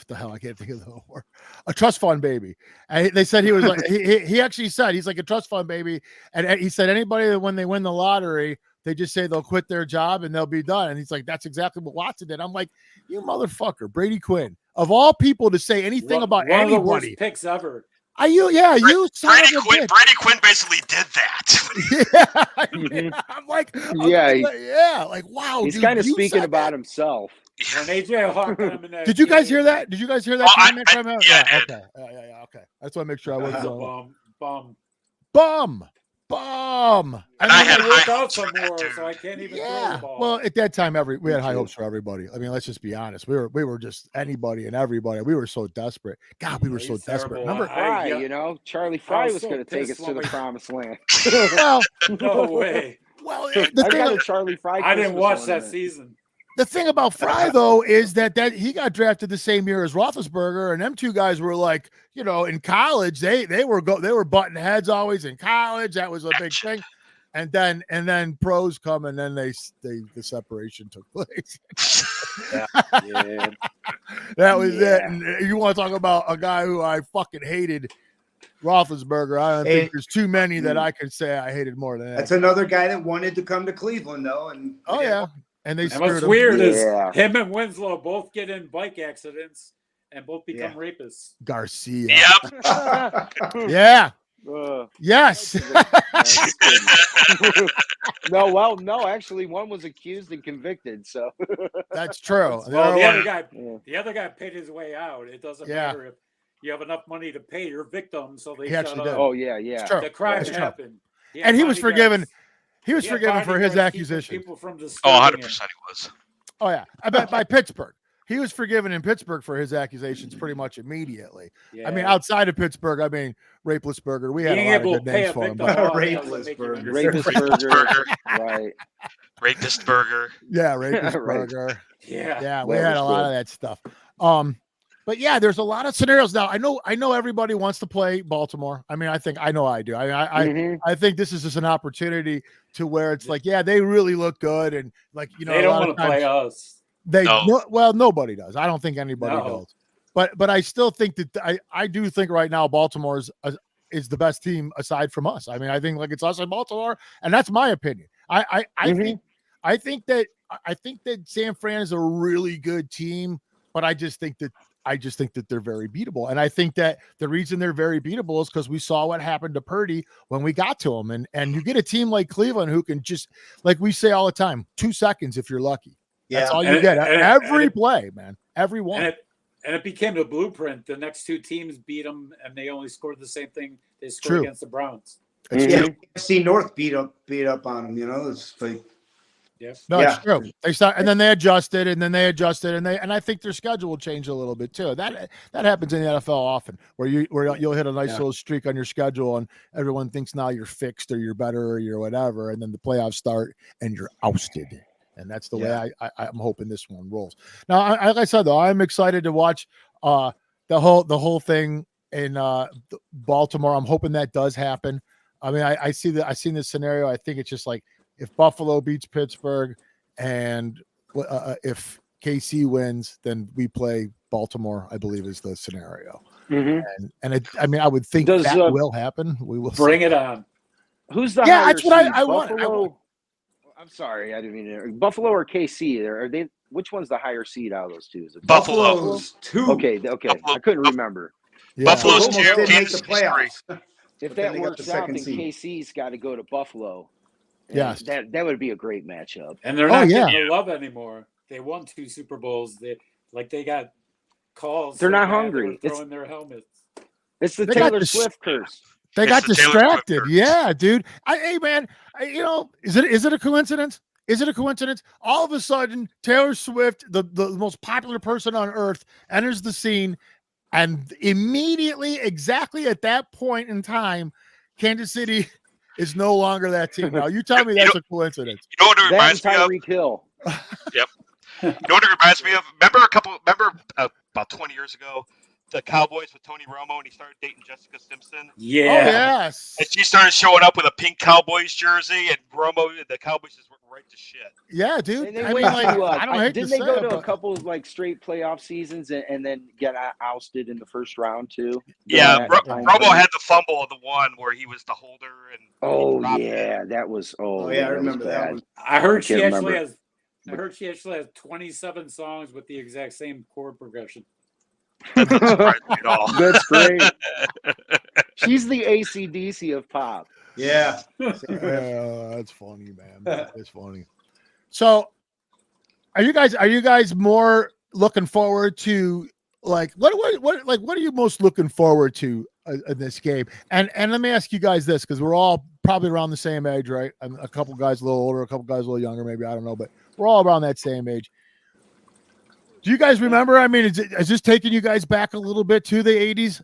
the hell? I can't think of the word. A trust fund baby. And they said he was like he actually said he's like a trust fund baby, and he said anybody that when they win the lottery They just say they'll quit their job and they'll be done. And he's like, that's exactly what Watson did. I'm like, you motherfucker, Brady Quinn. Of all people to say anything about one anybody. Of the worst picks ever. You Brady Quinn basically did that. I'm like, like, wow. He's kind of speaking about himself. When AJ Hawk him in Did you guys hear that? Did you guys hear that comment from him? Yeah, okay. Okay. I just want to make sure I wasn't bum. I worked out some more, so I can't even throw the ball. Well, at that time, we had high hopes for everybody. I mean, let's just be honest. We were just anybody and everybody. We were so desperate. God, we were so desperate. Remember Fry? Charlie Fry was going to take us to the promised land. Well, no way. Well, Charlie Fry. I didn't watch that season. The thing about Fry, though, is that he got drafted the same year as Roethlisberger, and them two guys were like, in college, they were butting heads always in college. That was a big thing, and then pros come, and then the separation took place. That was it. And you want to talk about a guy who I fucking hated, Roethlisberger. I don't think there's too many that I could say I hated more than that. That's another guy that wanted to come to Cleveland, though, and and they. And what's weird is him and Winslow both get in bike accidents and both become rapists. Garcia. Yep. Yeah. Yes. No. Actually, one was accused and convicted. So that's true. Well, the other guy paid his way out. It doesn't matter if you have enough money to pay your victim, so they shut up. Oh yeah. It's true. The crime happened, and he was forgiven. He was forgiven for his accusation. 100% he was. Oh yeah, I bet by Pittsburgh. He was forgiven in Pittsburgh for his accusations pretty much immediately. Yeah. I mean, outside of Pittsburgh, Rapelessburger. We had a lot of good names for him. Rapelessburger. Right. Rapistburger. Yeah, Rapistburger. Yeah, we had a lot of that stuff. But yeah, there's a lot of scenarios now. I know everybody wants to play Baltimore. I mean, I know I do. I think this is just an opportunity to where it's like, they really look good, and like they don't want to play us. Nobody does. I don't think anybody does. But I still think that I do think right now Baltimore is the best team aside from us. I mean, I think like it's us and Baltimore, and that's my opinion. I think that San Fran is a really good team, but I just think that they're very beatable. And I think that the reason they're very beatable is because we saw what happened to Purdy when we got to him. And you get a team like Cleveland who can just, like we say all the time, 2 seconds if you're lucky. Yeah. That's all you get. Every play, man. Every one. And it became the blueprint. The next two teams beat them, and they only scored the same thing they scored against the Browns. See North beat up on them, It's like it's true. They start and then they adjusted, and I think their schedule will change a little bit too. That happens in the NFL often, where you'll hit a nice little streak on your schedule, and everyone thinks now you're fixed or you're better or you're whatever, and then the playoffs start and you're ousted. And that's the way I'm hoping this one rolls. Now, like I said, though, I'm excited to watch the whole thing in Baltimore. I'm hoping that does happen. I mean, I've seen this scenario. I think it's just like, if Buffalo beats Pittsburgh and if KC wins, then we play Baltimore, I believe is the scenario. And I would think that will happen. We will bring it on. Who's the higher that's what seed? I want. I'm sorry, I didn't mean to. Buffalo or KC? Are they? Which one's the higher seed out of those two? Is it Buffalo's 2? Okay. Buffalo, I couldn't remember. Buffalo's 2. Didn't make the playoffs. If that works out, then KC's got to go to Buffalo. Yes, that would be a great matchup. And they're not getting the love anymore. They won 2 Super Bowls. They got calls. They're not hungry. They throwing their helmets. It's the Taylor Swift curse. They got distracted. Yeah, dude. Hey, man. Is it a coincidence? Is it a coincidence? All of a sudden, Taylor Swift, the most popular person on earth, enters the scene, and immediately, exactly at that point in time, Kansas City is no longer that team. Now, you tell me that's a coincidence. You know what it reminds me of? Tyreek Hill. Yep. You know what it reminds me of? Remember about 20 years ago, the Cowboys with Tony Romo, and he started dating Jessica Simpson? Yeah. Oh, yes. And she started showing up with a pink Cowboys jersey, and Romo, the Cowboys just went right to shit. Yeah, dude. I mean, like, I don't hate didn't to they go say to it, a couple of like straight playoff seasons and then get ousted in the first round too? Yeah, Romo had the fumble of the one where he was the holder and that was I remember that one. I heard she actually has 27 songs with the exact same chord progression. That doesn't surprise me at all. That's great. She's the AC/DC of pop. Yeah. That's funny, man. It's funny. So, are you guys more looking forward to like what are you most looking forward to in this game? And let me ask you guys this, because we're all probably around the same age, right? A couple guys a little older, a couple guys a little younger, maybe, I don't know, but we're all around that same age. Do you guys remember? I mean, is this taking you guys back a little bit to the 80s?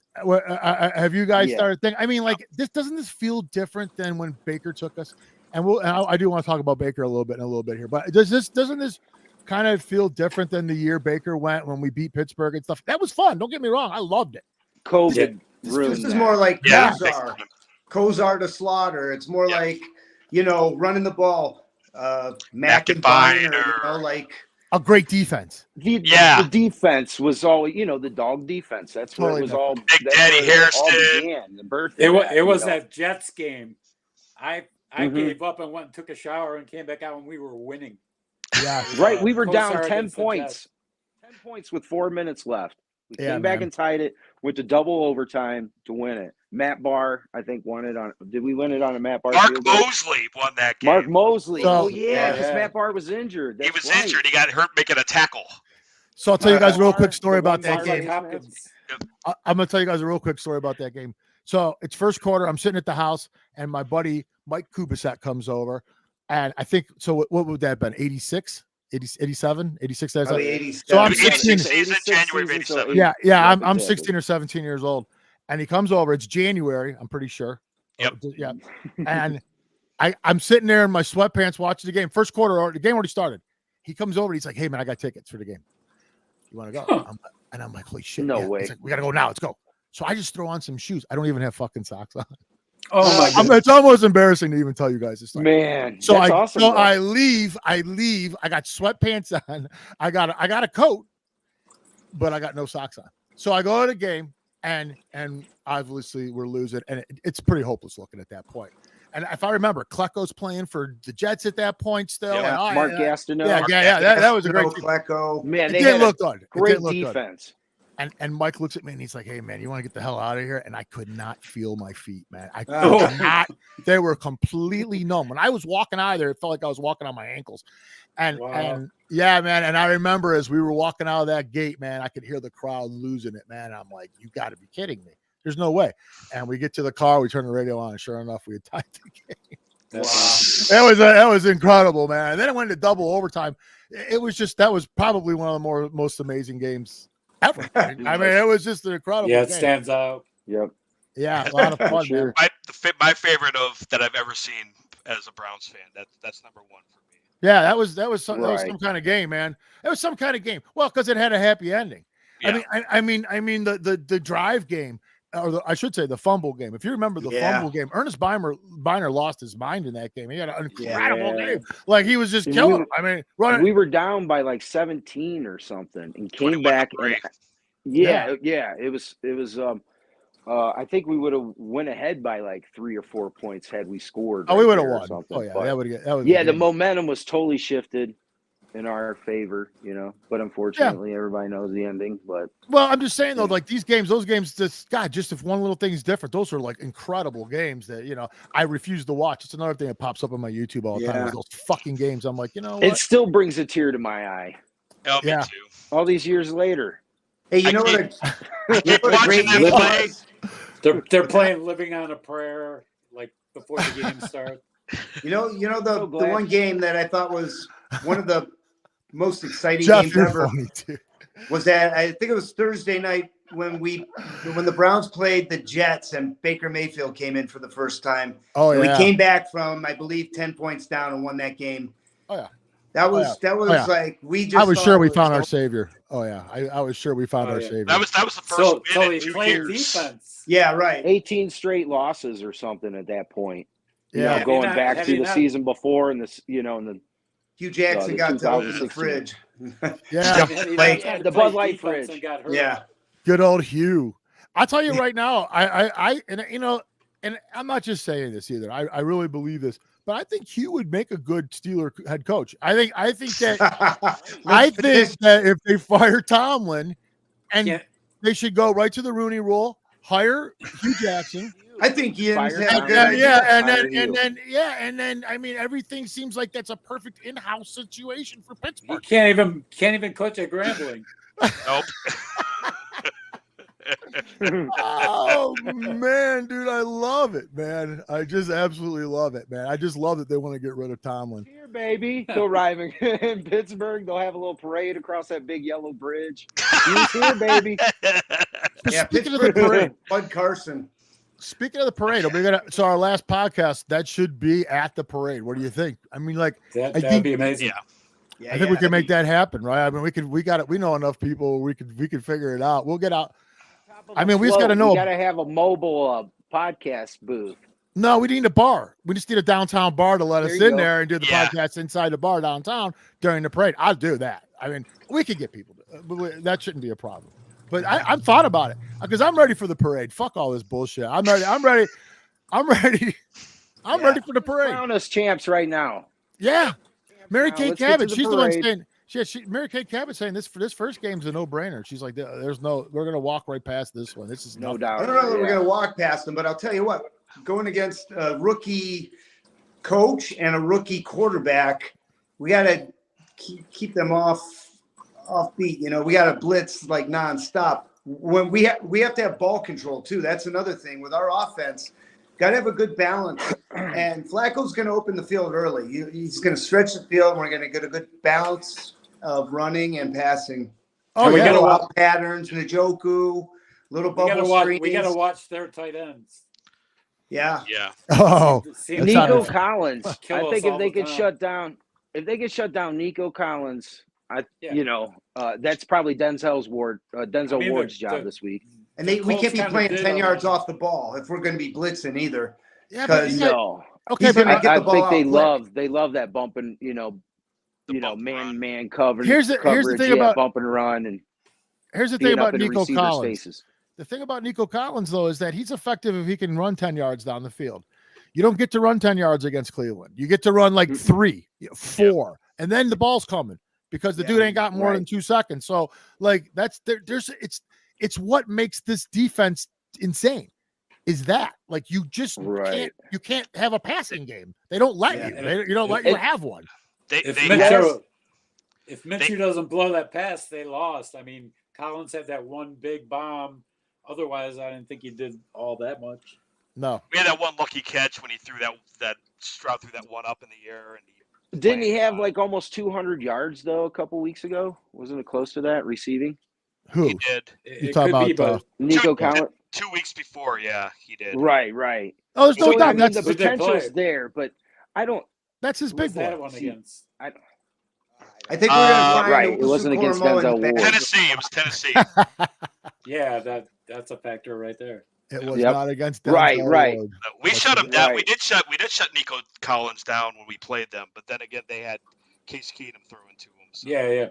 Have you guys started thinking? I mean, like, doesn't this feel different than when Baker took us? And I do want to talk about Baker a little bit here, but doesn't this kind of feel different than the year Baker went when we beat Pittsburgh and stuff? That was fun. Don't get me wrong. I loved it. COVID. This is more like Kozar to Slaughter. It's more like, running the ball. Mac and Biner, like a great defense. The defense was all, the dog defense. That's where it was all. Big Daddy Hairston. It was that Jets game. I gave up and went and took a shower and came back out and we were winning. Yeah, right. We were down 10 points. 10 points with 4 minutes left. We came back and tied it. Went to double overtime to win it. Matt Barr, I think, won it on. Did we win it on a Matt Barr? Mark Mosley won that game. Mark Mosley. Because Matt Barr was injured. He was injured. He got hurt making a tackle. So I'll tell you guys a real quick story about that game. I'm going to tell you guys a real quick story about that game. So it's first quarter. I'm sitting at the house, and my buddy Mike Kubasek comes over. And I think, so what would that have been? 86? 87, 86. So I'm 16. January of 87. Yeah. I'm 16 or 17 years old, and he comes over. It's January, I'm pretty sure. Yep. Yeah. And I'm sitting there in my sweatpants watching the game. First quarter, the game already started. He comes over. He's like, "Hey man, I got tickets for the game. You want to go?" And I'm like, "Holy shit! No way! He's like, we got to go now. Let's go." So I just throw on some shoes. I don't even have fucking socks on. Oh my God. It's almost embarrassing to even tell you guys this stuff. Man, so that's awesome. So I leave. I got sweatpants on. I got a coat, but I got no socks on. So I go to the game, and obviously we're losing, and it's pretty hopeless looking at that point. And if I remember, Klecko's playing for the Jets at that point still. Yeah, and Mark Gastineau. Yeah. That was a great Klecko. Man, it didn't look good. Great defense. And Mike looks at me and he's like, "Hey man, you want to get the hell out of here?" And I could not feel my feet, man. I could not. They were completely numb. When I was walking out of there, it felt like I was walking on my ankles. And yeah, man. And I remember as we were walking out of that gate, man, I could hear the crowd losing it, man. I'm like, "You got to be kidding me! There's no way." And we get to the car, we turn the radio on, and sure enough, we had tied the game. Wow. That was incredible, man. And then it went to double overtime. That was probably one of the most amazing games ever. I mean, it was just an incredible game. It stands out. Yep. Yeah, a lot of fun. Sure. My favorite that I've ever seen as a Browns fan. That's number one for me. Yeah, that was some kind of game, man. It was some kind of game. Well, because it had a happy ending. Yeah. I mean the drive game, or I should say the fumble game. If you remember the fumble game, Ernest Biner lost his mind in that game. He had an incredible game. Like he was just killing him. I mean, we were down by like 17 or something, and came back. And, it was. I think we would have went ahead by like 3 or 4 points had we scored. Oh, we would have won. Something. Oh yeah, but, that would have. Yeah, the momentum was totally shifted in our favor, but unfortunately everybody knows the ending. But I'm just saying though, like those games just if one little thing is different, those are like incredible games that I refuse to watch. It's another thing that pops up on my YouTube all the time. Those fucking games, I'm like, what? It still brings a tear to my eye. Oh, me too. All these years later. Hey, you know what a great game was? They're playing "Living on a Prayer" like before the game starts. The one game that I thought was one of the most exciting games ever was that I think it was Thursday night when the Browns played the Jets and Baker Mayfield came in for the first time. Oh yeah. We came back from, I believe, 10 points down and won that game. Oh yeah. That was like we just. I was sure we found our savior. Oh yeah, I was sure we found our savior. That was the first win in 2 years. Defense. Yeah, right. 18 straight losses or something at that point. Yeah, going back to the season before and this, and the Hugh Jackson got to open the fridge. Yeah. The Bud Light fridge. Yeah. Good old Hugh. I'll tell you right now, and I'm not just saying this either. I really believe this, but I think Hugh would make a good Steeler head coach. I think that if they fire Tomlin, and they should go right to the Rooney Rule, hire Hugh Jackson. I think Ian's and then I mean everything seems like that's a perfect in-house situation for Pittsburgh. He can't even coach at Grambling. Nope. Oh man, dude, I love it, man. I just absolutely love it, man. I just love that they want to get rid of Tomlin. Here, baby. They'll arrive in Pittsburgh. They'll have a little parade across that big yellow bridge. He's here, baby. Yeah, speaking of the parade, Bud Carson. Speaking of the parade, so our last podcast that should be at the parade. What do you think? I mean, like that'd be amazing. I think we can make that happen, right? I mean, we know enough people. We could figure it out. We'll get out. I mean, we just got to know. We got to have a mobile podcast booth. No, we need a bar. We just need a downtown bar to let us in there and do the podcast inside the bar downtown during the parade. I'll do that. I mean, we could get people. That shouldn't be a problem. But I'm thought about it because I'm ready for the parade. Fuck all this bullshit. I'm ready. I'm ready for the parade. Crown us champs right now. Yeah. Mary Kate Cabot. She's the one saying. Mary Kate Cabot saying this first game's a no-brainer. She's like, we're gonna walk right past this one. This is no doubt. I don't know that we're gonna walk past them, but I'll tell you what, going against a rookie coach and a rookie quarterback, we gotta keep them off beat. You know, we gotta blitz like nonstop. When we have to have ball control too. That's another thing with our offense. Got to have a good balance, and Flacco's going to open the field early. He's going to stretch the field. We're going to get a good balance of running and passing. Oh, we got to watch patterns, Njoku, little bubble screens. We got to watch their tight ends. Yeah. Oh, Nico Collins. I think if they could shut down Nico Collins, that's probably Denzel Ward's job this week. And we can't be playing 10 yards off the ball if we're going to be blitzing either. Yeah, but okay, but I think they love that bumping, man coverage. Here's the thing about bump and run, and here's the thing about Nico Collins. The thing about Nico Collins though is that he's effective if he can run 10 yards down the field. You don't get to run 10 yards against Cleveland. You get to run like 3, 4, and then the ball's coming because the dude ain't got more than 2 seconds. So like it's what makes this defense insane is that like you just can't have a passing game. They don't let you. You don't let you have one. If Minshew doesn't blow that pass, they lost. I mean, Collins had that one big bomb. Otherwise, I didn't think he did all that much. No. We had that one lucky catch when he threw that Stroud threw that one up in the air. And didn't he have like almost 200 yards though a couple weeks ago? Wasn't it close to that receiving? Who? He did. You talking about Nico Collins? 2 weeks before, yeah, he did. Right. Oh, there's no doubt. The potential's there, but I don't. That's his big one. Against? I think we're going to find it wasn't against Denzel Ward. Tennessee. It was Tennessee. Yeah, that's a factor right there. It was not against Denzel right. Ward. We shut him down. We did shut Nico Collins down when we played them, but then again, they had Case Keenum throwing to him. So. Yeah.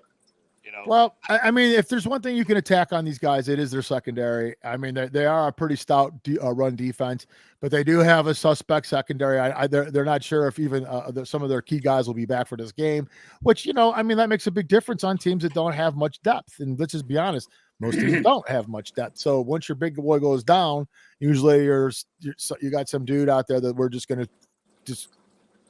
Well, I mean, if there's one thing you can attack on these guys, it is their secondary. I mean, they are a pretty stout run defense, but they do have a suspect secondary. They're not sure if even some of their key guys will be back for this game, which, I mean, that makes a big difference on teams that don't have much depth. And let's just be honest, most teams don't have much depth. So once your big boy goes down, usually you got some dude out there that we're just going to just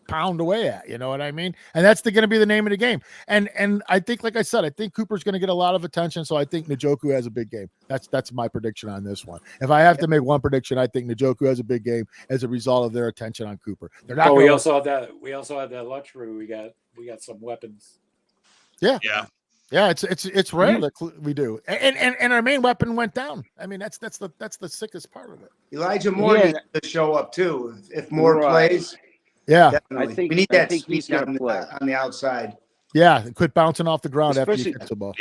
pound away at, you know what I mean? And that's going to be the name of the game. And I think, like I said, I think Cooper's going to get a lot of attention. So I think Njoku has a big game. That's my prediction on this one. If I have to make one prediction, I think Njoku has a big game as a result of their attention on Cooper. They're not. We also had that luxury. We got some weapons. Yeah. It's rare that we do. And our main weapon went down. I mean, that's the sickest part of it. Elijah Moore needs to show up too. If Moore plays. Yeah, definitely. We need that speed on the outside. Yeah, quit bouncing off the ground after you catch the ball.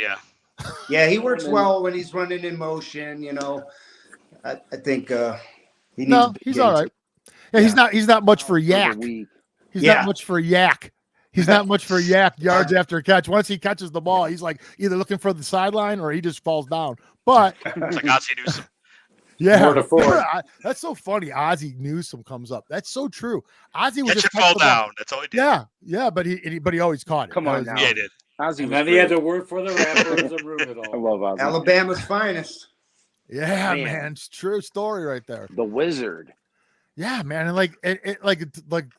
Yeah, he works well when he's running in motion. I think he needs. He's all right. Yeah, he's not much for yak. He's not much for yak. He's not much for yards after a catch. Once he catches the ball, he's like either looking for the sideline or he just falls down. But it's like Ozzie Newsome. Yeah, that's so funny. Ozzie Newsome comes up. That's so true. Ozzie would just just fall down. That's all he did. Yeah, but he always caught it. Come on now. Yeah, he did. Ozzie and then he had to work for the Rappers and ruin it all. I love Ozzie. Alabama's finest. Yeah, man, it's true story right there. The Wizard. Yeah, man, and like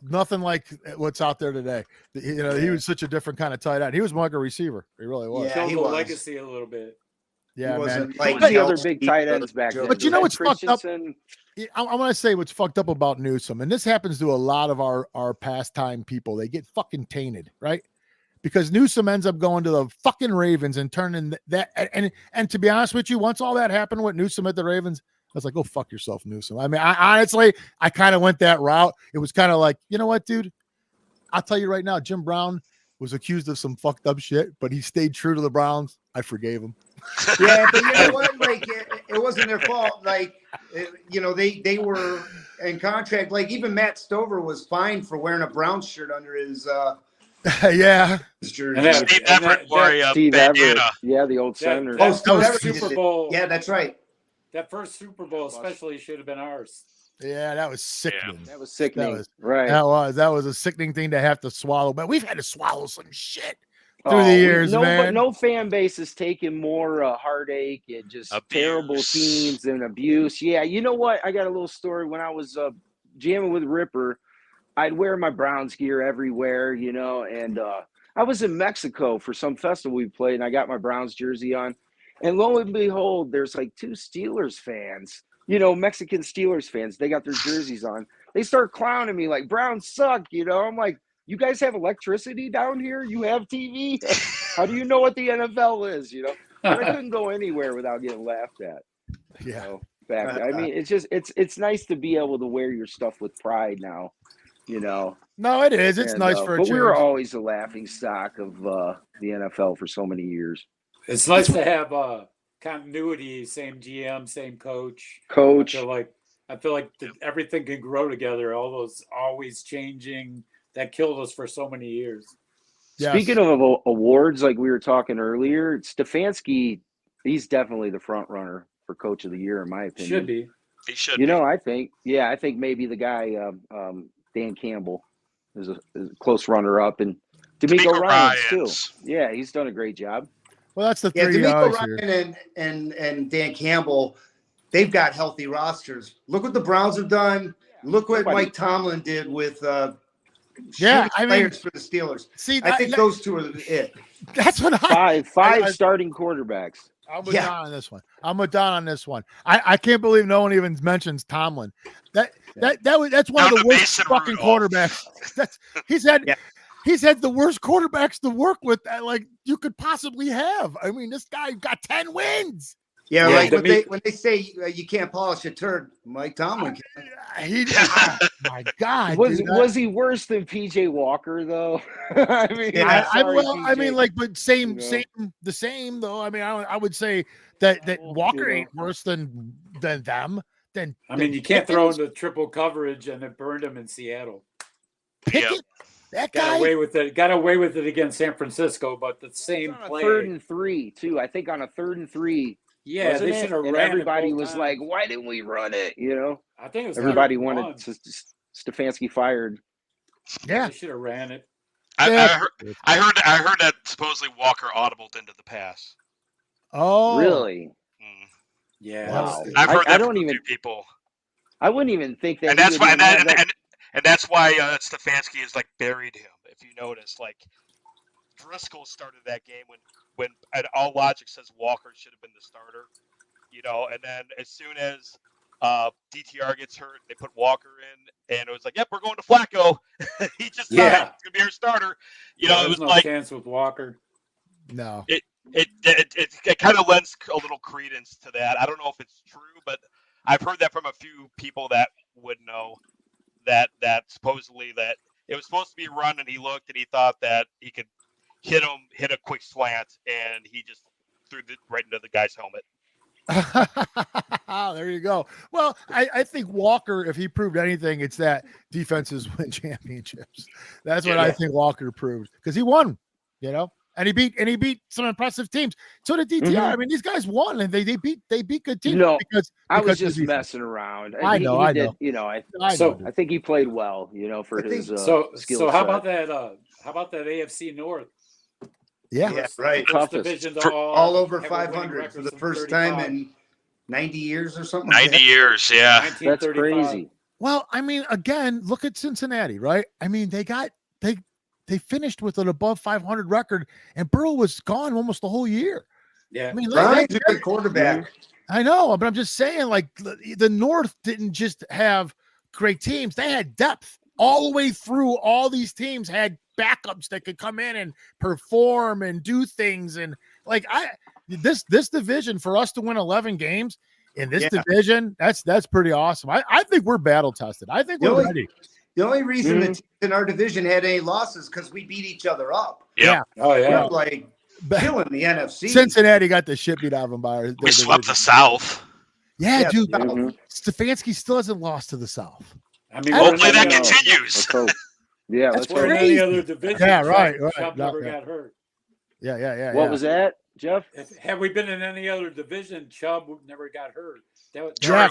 nothing like what's out there today. He was such a different kind of tight end. He was more like a receiver. He really was. Yeah, Showed he the was. legacy a little bit. Yeah, man. Like the other big tight ends back then. But you know what's fucked up? Christensen. I want to say what's fucked up about Newsome, and this happens to a lot of our pastime people. They get fucking tainted, right? Because Newsome ends up going to the fucking Ravens and turning that. And to be honest with you, once all that happened with Newsome at the Ravens, I was like, go fuck yourself, Newsome. I mean, I honestly kind of went that route. It was kind of like, you know what, dude? I'll tell you right now, Jim Brown was accused of some fucked up shit, but he stayed true to the Browns. I forgave him. Yeah, but you know what? Like, it wasn't their fault. Like, they were in contract. Like, even Matt Stover was fined for wearing a Browns shirt under his yeah. jersey. Steve Everett wore a bandana. Yeah, the old senator. Super Bowl. Yeah, that's right. That first Super Bowl especially should have been ours. Yeah, that was sickening. That was sickening. Right. That was a sickening thing to have to swallow. But we've had to swallow some shit through the years, man. But no fan base has taken more heartache and just terrible teams and abuse. Yeah, you know what? I got a little story. When I was jamming with Ripper, I'd wear my Browns gear everywhere, and I was in Mexico for some festival we played, and I got my Browns jersey on. And lo and behold, there's like two Steelers fans, Mexican Steelers fans. They got their jerseys on. They start clowning me like, Browns suck, I'm like, you guys have electricity down here? You have TV? How do you know what the NFL is, But I couldn't go anywhere without getting laughed at. Yeah. I mean, it's just, it's nice to be able to wear your stuff with pride now, No, it is. It's nice for a change. But we were always a laughing stock of the NFL for so many years. It's nice to have continuity, same GM, same coach. I feel like everything can grow together. All those always changing that killed us for so many years. Yes. Speaking of awards, like we were talking earlier, Stefanski, he's definitely the front runner for Coach of the Year, in my opinion. Should be. He should be. I think maybe the guy Dan Campbell is a close runner-up, and D'Amico Ryans too. Yeah, he's done a great job. Well, that's the three D'Amico Ryan here. and Dan Campbell, they've got healthy rosters. Look what the Browns have done. Look what Mike Tomlin did with players for the Steelers. See, I think those two are it. That's what five starting quarterbacks. I'm with Don on this one. I can't believe no one even mentions Tomlin. That's one of the worst fucking quarterbacks. He's had the worst quarterbacks to work with that like you could possibly have. I mean, this guy got 10 wins. Yeah, like when they say you can't polish a turd, Mike Tomlin can. My God, was he worse than PJ Walker though? I mean, but the same though. I mean, I would say that Walker ain't worse than them. You can't throw into triple coverage, and it burned him in Seattle. Pickett, that guy got away with it against San Francisco, but the same play. 3rd and 3 too. I think on a 3rd and 3. Yeah, they should have ran. Everybody was like, "Why didn't we run it?" I think it was everybody wanted Stefanski fired. Yeah, they should have ran it. I heard that supposedly Walker audibled into the pass. Oh, really? Yeah, wow. I've heard that from a few people. I wouldn't even think that. And that's why, and that's why Stefanski is like buried him. If you notice, like Driscoll started that game when all logic says Walker should have been the starter, and then as soon as DTR gets hurt, they put Walker in, and it was like, yep, we're going to Flacco. He just he's gonna be our starter. It was no like chance with Walker. No. It kind of lends a little credence to that. I don't know if it's true, but I've heard that from a few people that would know that supposedly that it was supposed to be a run, and he looked and he thought that he could hit a quick slant, and he just threw it right into the guy's helmet. There you go. Well, I think Walker, if he proved anything, it's that defenses win championships. That's what I think Walker proved because he won, and he beat some impressive teams. So did DTR. I mean, these guys won and they beat good teams. No, because I was just messing around. I know. I did, know. I think he played well, for his skill So how about that? How about that AFC North? Yeah, right. First division all over 500 for the first time in 90 years or something. 90 years, yeah. That's crazy. Well, I mean, again, look at Cincinnati, right? I mean, they finished with an above 500 record, and Burrow was gone almost the whole year. Yeah, I mean, Brian's a good quarterback. I know, but I'm just saying, like, the North didn't just have great teams; they had depth all the way through. All these teams had backups that could come in and perform and do things, and like this division for us to win 11 games in this division, that's pretty awesome. I think we're battle tested. I think we're ready. The only reason that in our division had any losses because we beat each other up. Yeah. Oh yeah. We're like killing the NFC. Cincinnati got the shit beat out of them by we swept the South. Yeah, dude. Stefanski still hasn't lost to the South. I mean, hopefully that continues. Yeah, that's we're in any other division. Yeah, right. Chubb never got hurt. Yeah. What was that, Jeff? Had we been in any other division, Chubb never got hurt. That was, right.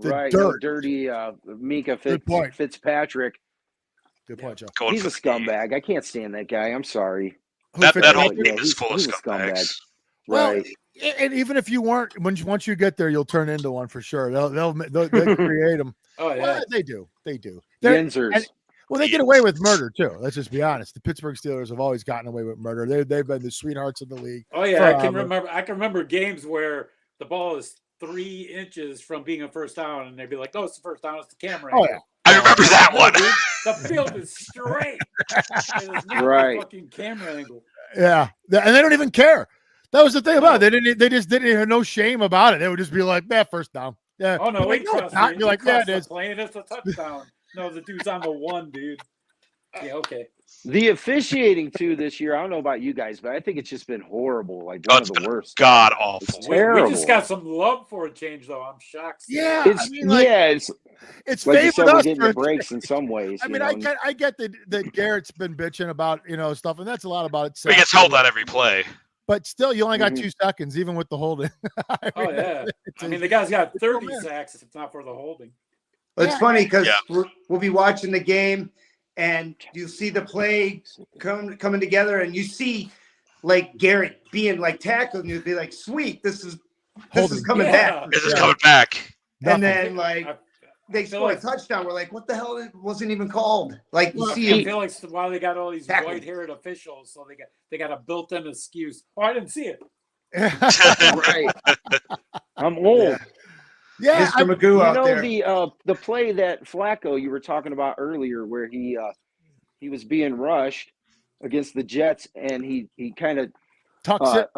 The right, dirt. Dirty Mika Fitzpatrick. Good point, Joe. He's a scumbag. I can't stand that guy. I'm sorry. That whole team is full of scumbags. Right. Well, and even if you weren't, once you get there, you'll turn into one for sure. They'll create them. Oh yeah, well, they do. Well, they get away with murder too. Let's just be honest. The Pittsburgh Steelers have always gotten away with murder. They've been the sweethearts of the league. Oh yeah, I can remember games where the ball is 3 inches from being a first down, and they'd be like, "Oh, it's the first down. It's the camera." Oh yeah, I remember that one. The field is straight. Right. Fucking camera angle. Yeah, and they don't even care. That was the thing about it. They just didn't have no shame about it. They would just be like, first down." Yeah. Oh no, wait, no, not. You're like, yeah, it is. Playing it's a touchdown. No, the dude's on the 1, dude. Yeah, okay. The officiating too this year, I don't know about you guys, but I think it's just been horrible. Like one of the worst. God awful. Terrible. We just got some love for a change, though. I'm shocked. Yeah, it's like you said, we're getting the breaks in some ways. I mean, I get that Garrett's been bitching about stuff, and that's a lot about it. He gets held on every play. But still, you only got 2 seconds, even with the holding. I mean, the guy's got 30 sacks if it's not for the holding. It's funny because we'll be watching the game, and you see the play coming together, and you see like Garrett being like tackled, and you'd be like, "Sweet, this is coming back. This is coming back." And then they score a touchdown. We're like, "What the hell? It wasn't even called." Like you see, I feel like why they got all these white-haired officials, so they got a built-in excuse. Oh, I didn't see it. Right. I'm old. Yeah, Mr. Magoo out there. The play that Flacco you were talking about earlier, where he was being rushed against the Jets, and he kind of tucks it.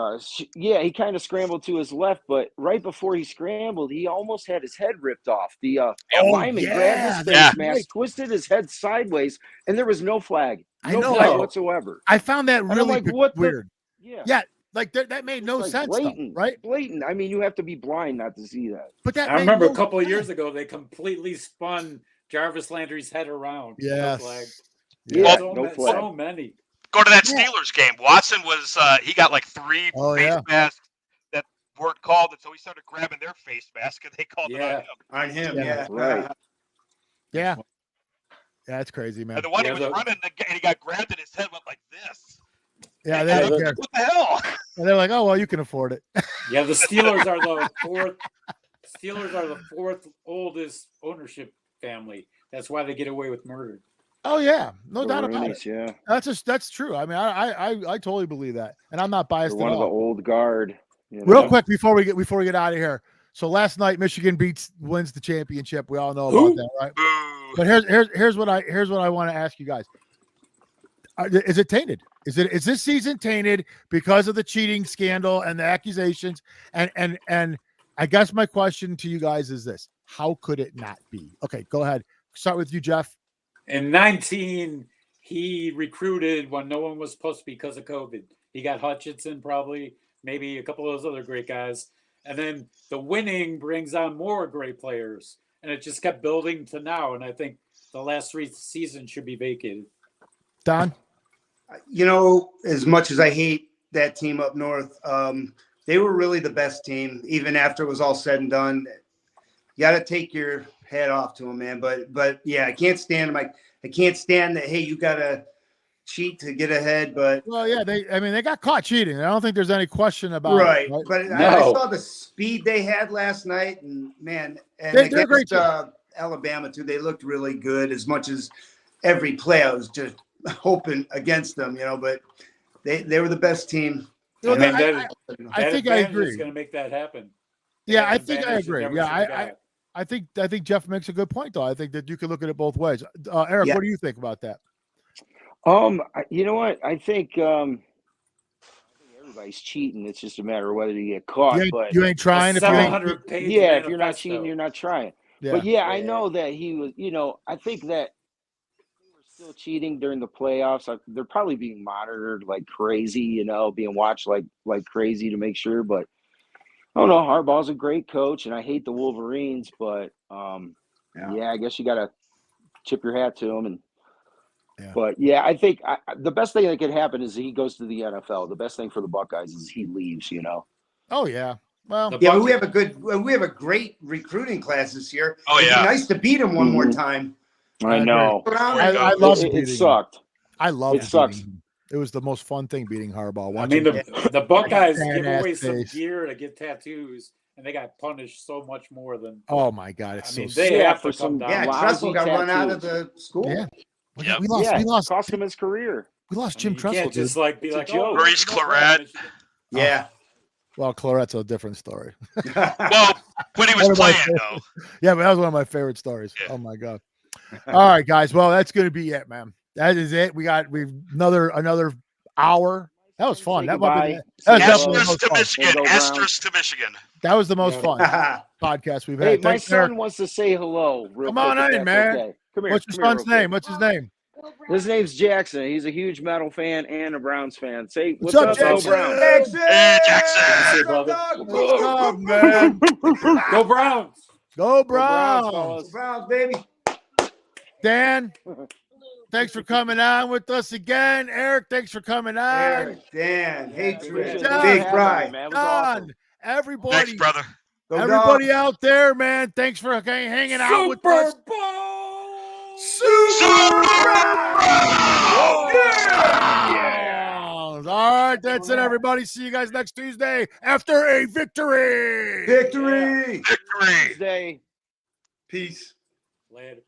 He kind of scrambled to his left, but right before he scrambled, he almost had his head ripped off. The lineman grabbed his face mask, twisted his head sideways, and there was no flag. No flag whatsoever. I found that really weird. Yeah. Like that made no sense, blatant, though, right? Blatant. I mean, you have to be blind not to see that. But I remember a couple of years ago, they completely spun Jarvis Landry's head around. Yes. No flag. Yeah, no flag. So many. Go to that Steelers game. Watson was he got like 3 face masks that weren't called, and so he started grabbing their face mask, and they called it on him. Right. Yeah. Yeah, it's crazy, man. And the one he was running, and he got grabbed, and his head went like this. Yeah, they don't care. What the hell? And they're like, "Oh well, you can afford it." Yeah, the Steelers are the fourth. Steelers are the 4th oldest ownership family. That's why they get away with murder. Oh yeah, no doubt about it. Yeah, that's true. I mean, I totally believe that, and I'm not biased at all. One of the old guard. Real quick before we get out of here. So last night, Michigan wins the championship. We all know about that, right? But here's what I want to ask you guys. Is it tainted? Is this season tainted because of the cheating scandal and the accusations? And I guess my question to you guys is this: how could it not be? Okay, go ahead. Start with you, Jeff. In 19, he recruited when no one was supposed to because of COVID. He got Hutchinson probably maybe a couple of those other great guys. And then the winning brings on more great players. And it just kept building to now. And I think the last 3 seasons should be vacated. Don? As much as I hate that team up north, they were really the best team, even after it was all said and done. You got to take your hat off to them, man. But yeah, I can't stand them. I can't stand that, hey, you got to cheat to get ahead. But well, yeah, they got caught cheating. I don't think there's any question about right. it. Right? But No. I saw the speed they had last night, and man, and they're against great Alabama too, they looked really good. As much as every play, I was just hoping against them, but they were the best team. Well, I think I agree. Is going to make that happen. Yeah, I think I agree. Yeah, I think Jeff makes a good point, though. I think that you can look at it both ways. Eric, what do you think about that? You know what? I think everybody's cheating. It's just a matter of whether you get caught. You ain't trying. If you're not cheating, you're not trying. Yeah. But I know that he was. I think that they were still cheating during the playoffs. They're probably being monitored like crazy. Being watched like crazy to make sure. But I don't know. Harbaugh's a great coach, and I hate the Wolverines, but I guess you got to tip your hat to him. And but I think the best thing that could happen is he goes to the NFL. The best thing for the Buckeyes is he leaves. Oh yeah. Well, but we have a great recruiting class this year. Oh, It'd be nice to beat him one more time. I know. I love it. Sucked. I love it. Sucks. It was the most fun thing beating Harbaugh. I mean, the Buckeyes give away some gear to get tattoos, and they got punished so much more than. Oh my God! It's they have to come down. Tressel got run out of the school. Yeah, we lost. Cost him his career. We lost Jim Tressel. Can't just be like, Maurice Claret. Yeah. Well, Claret's a different story. Well, when he was playing, though. Yeah, but that was one of my favorite stories. Yeah. Oh my God! All right, guys. Well, that's going to be it, man. That is it. We've another hour. That was fun. Asterisk to Michigan. Asterisk to Michigan. That was the most fun podcast we've had. Hey, my son wants to say hello. Come on in, man. Okay. Come here. What's your son's name? What's his name? His name's Jackson. He's a huge metal fan and a Browns fan. Say what's up, Jackson? Jackson. Hey, Jackson. What's up, man? Go Browns. Go Browns. Go Browns, baby. Dan, thanks for coming on with us again. Eric, thanks for coming on. Eric, Dan, Hatrix, John, Big Bri. Don, awesome. Everybody. Thanks, brother. Everybody out there, man, thanks for hanging out with us. Super Bowl! Yeah. All right, that's it, everybody. See you guys next Tuesday after a victory. Victory. Victory. Tuesday. Peace. Later.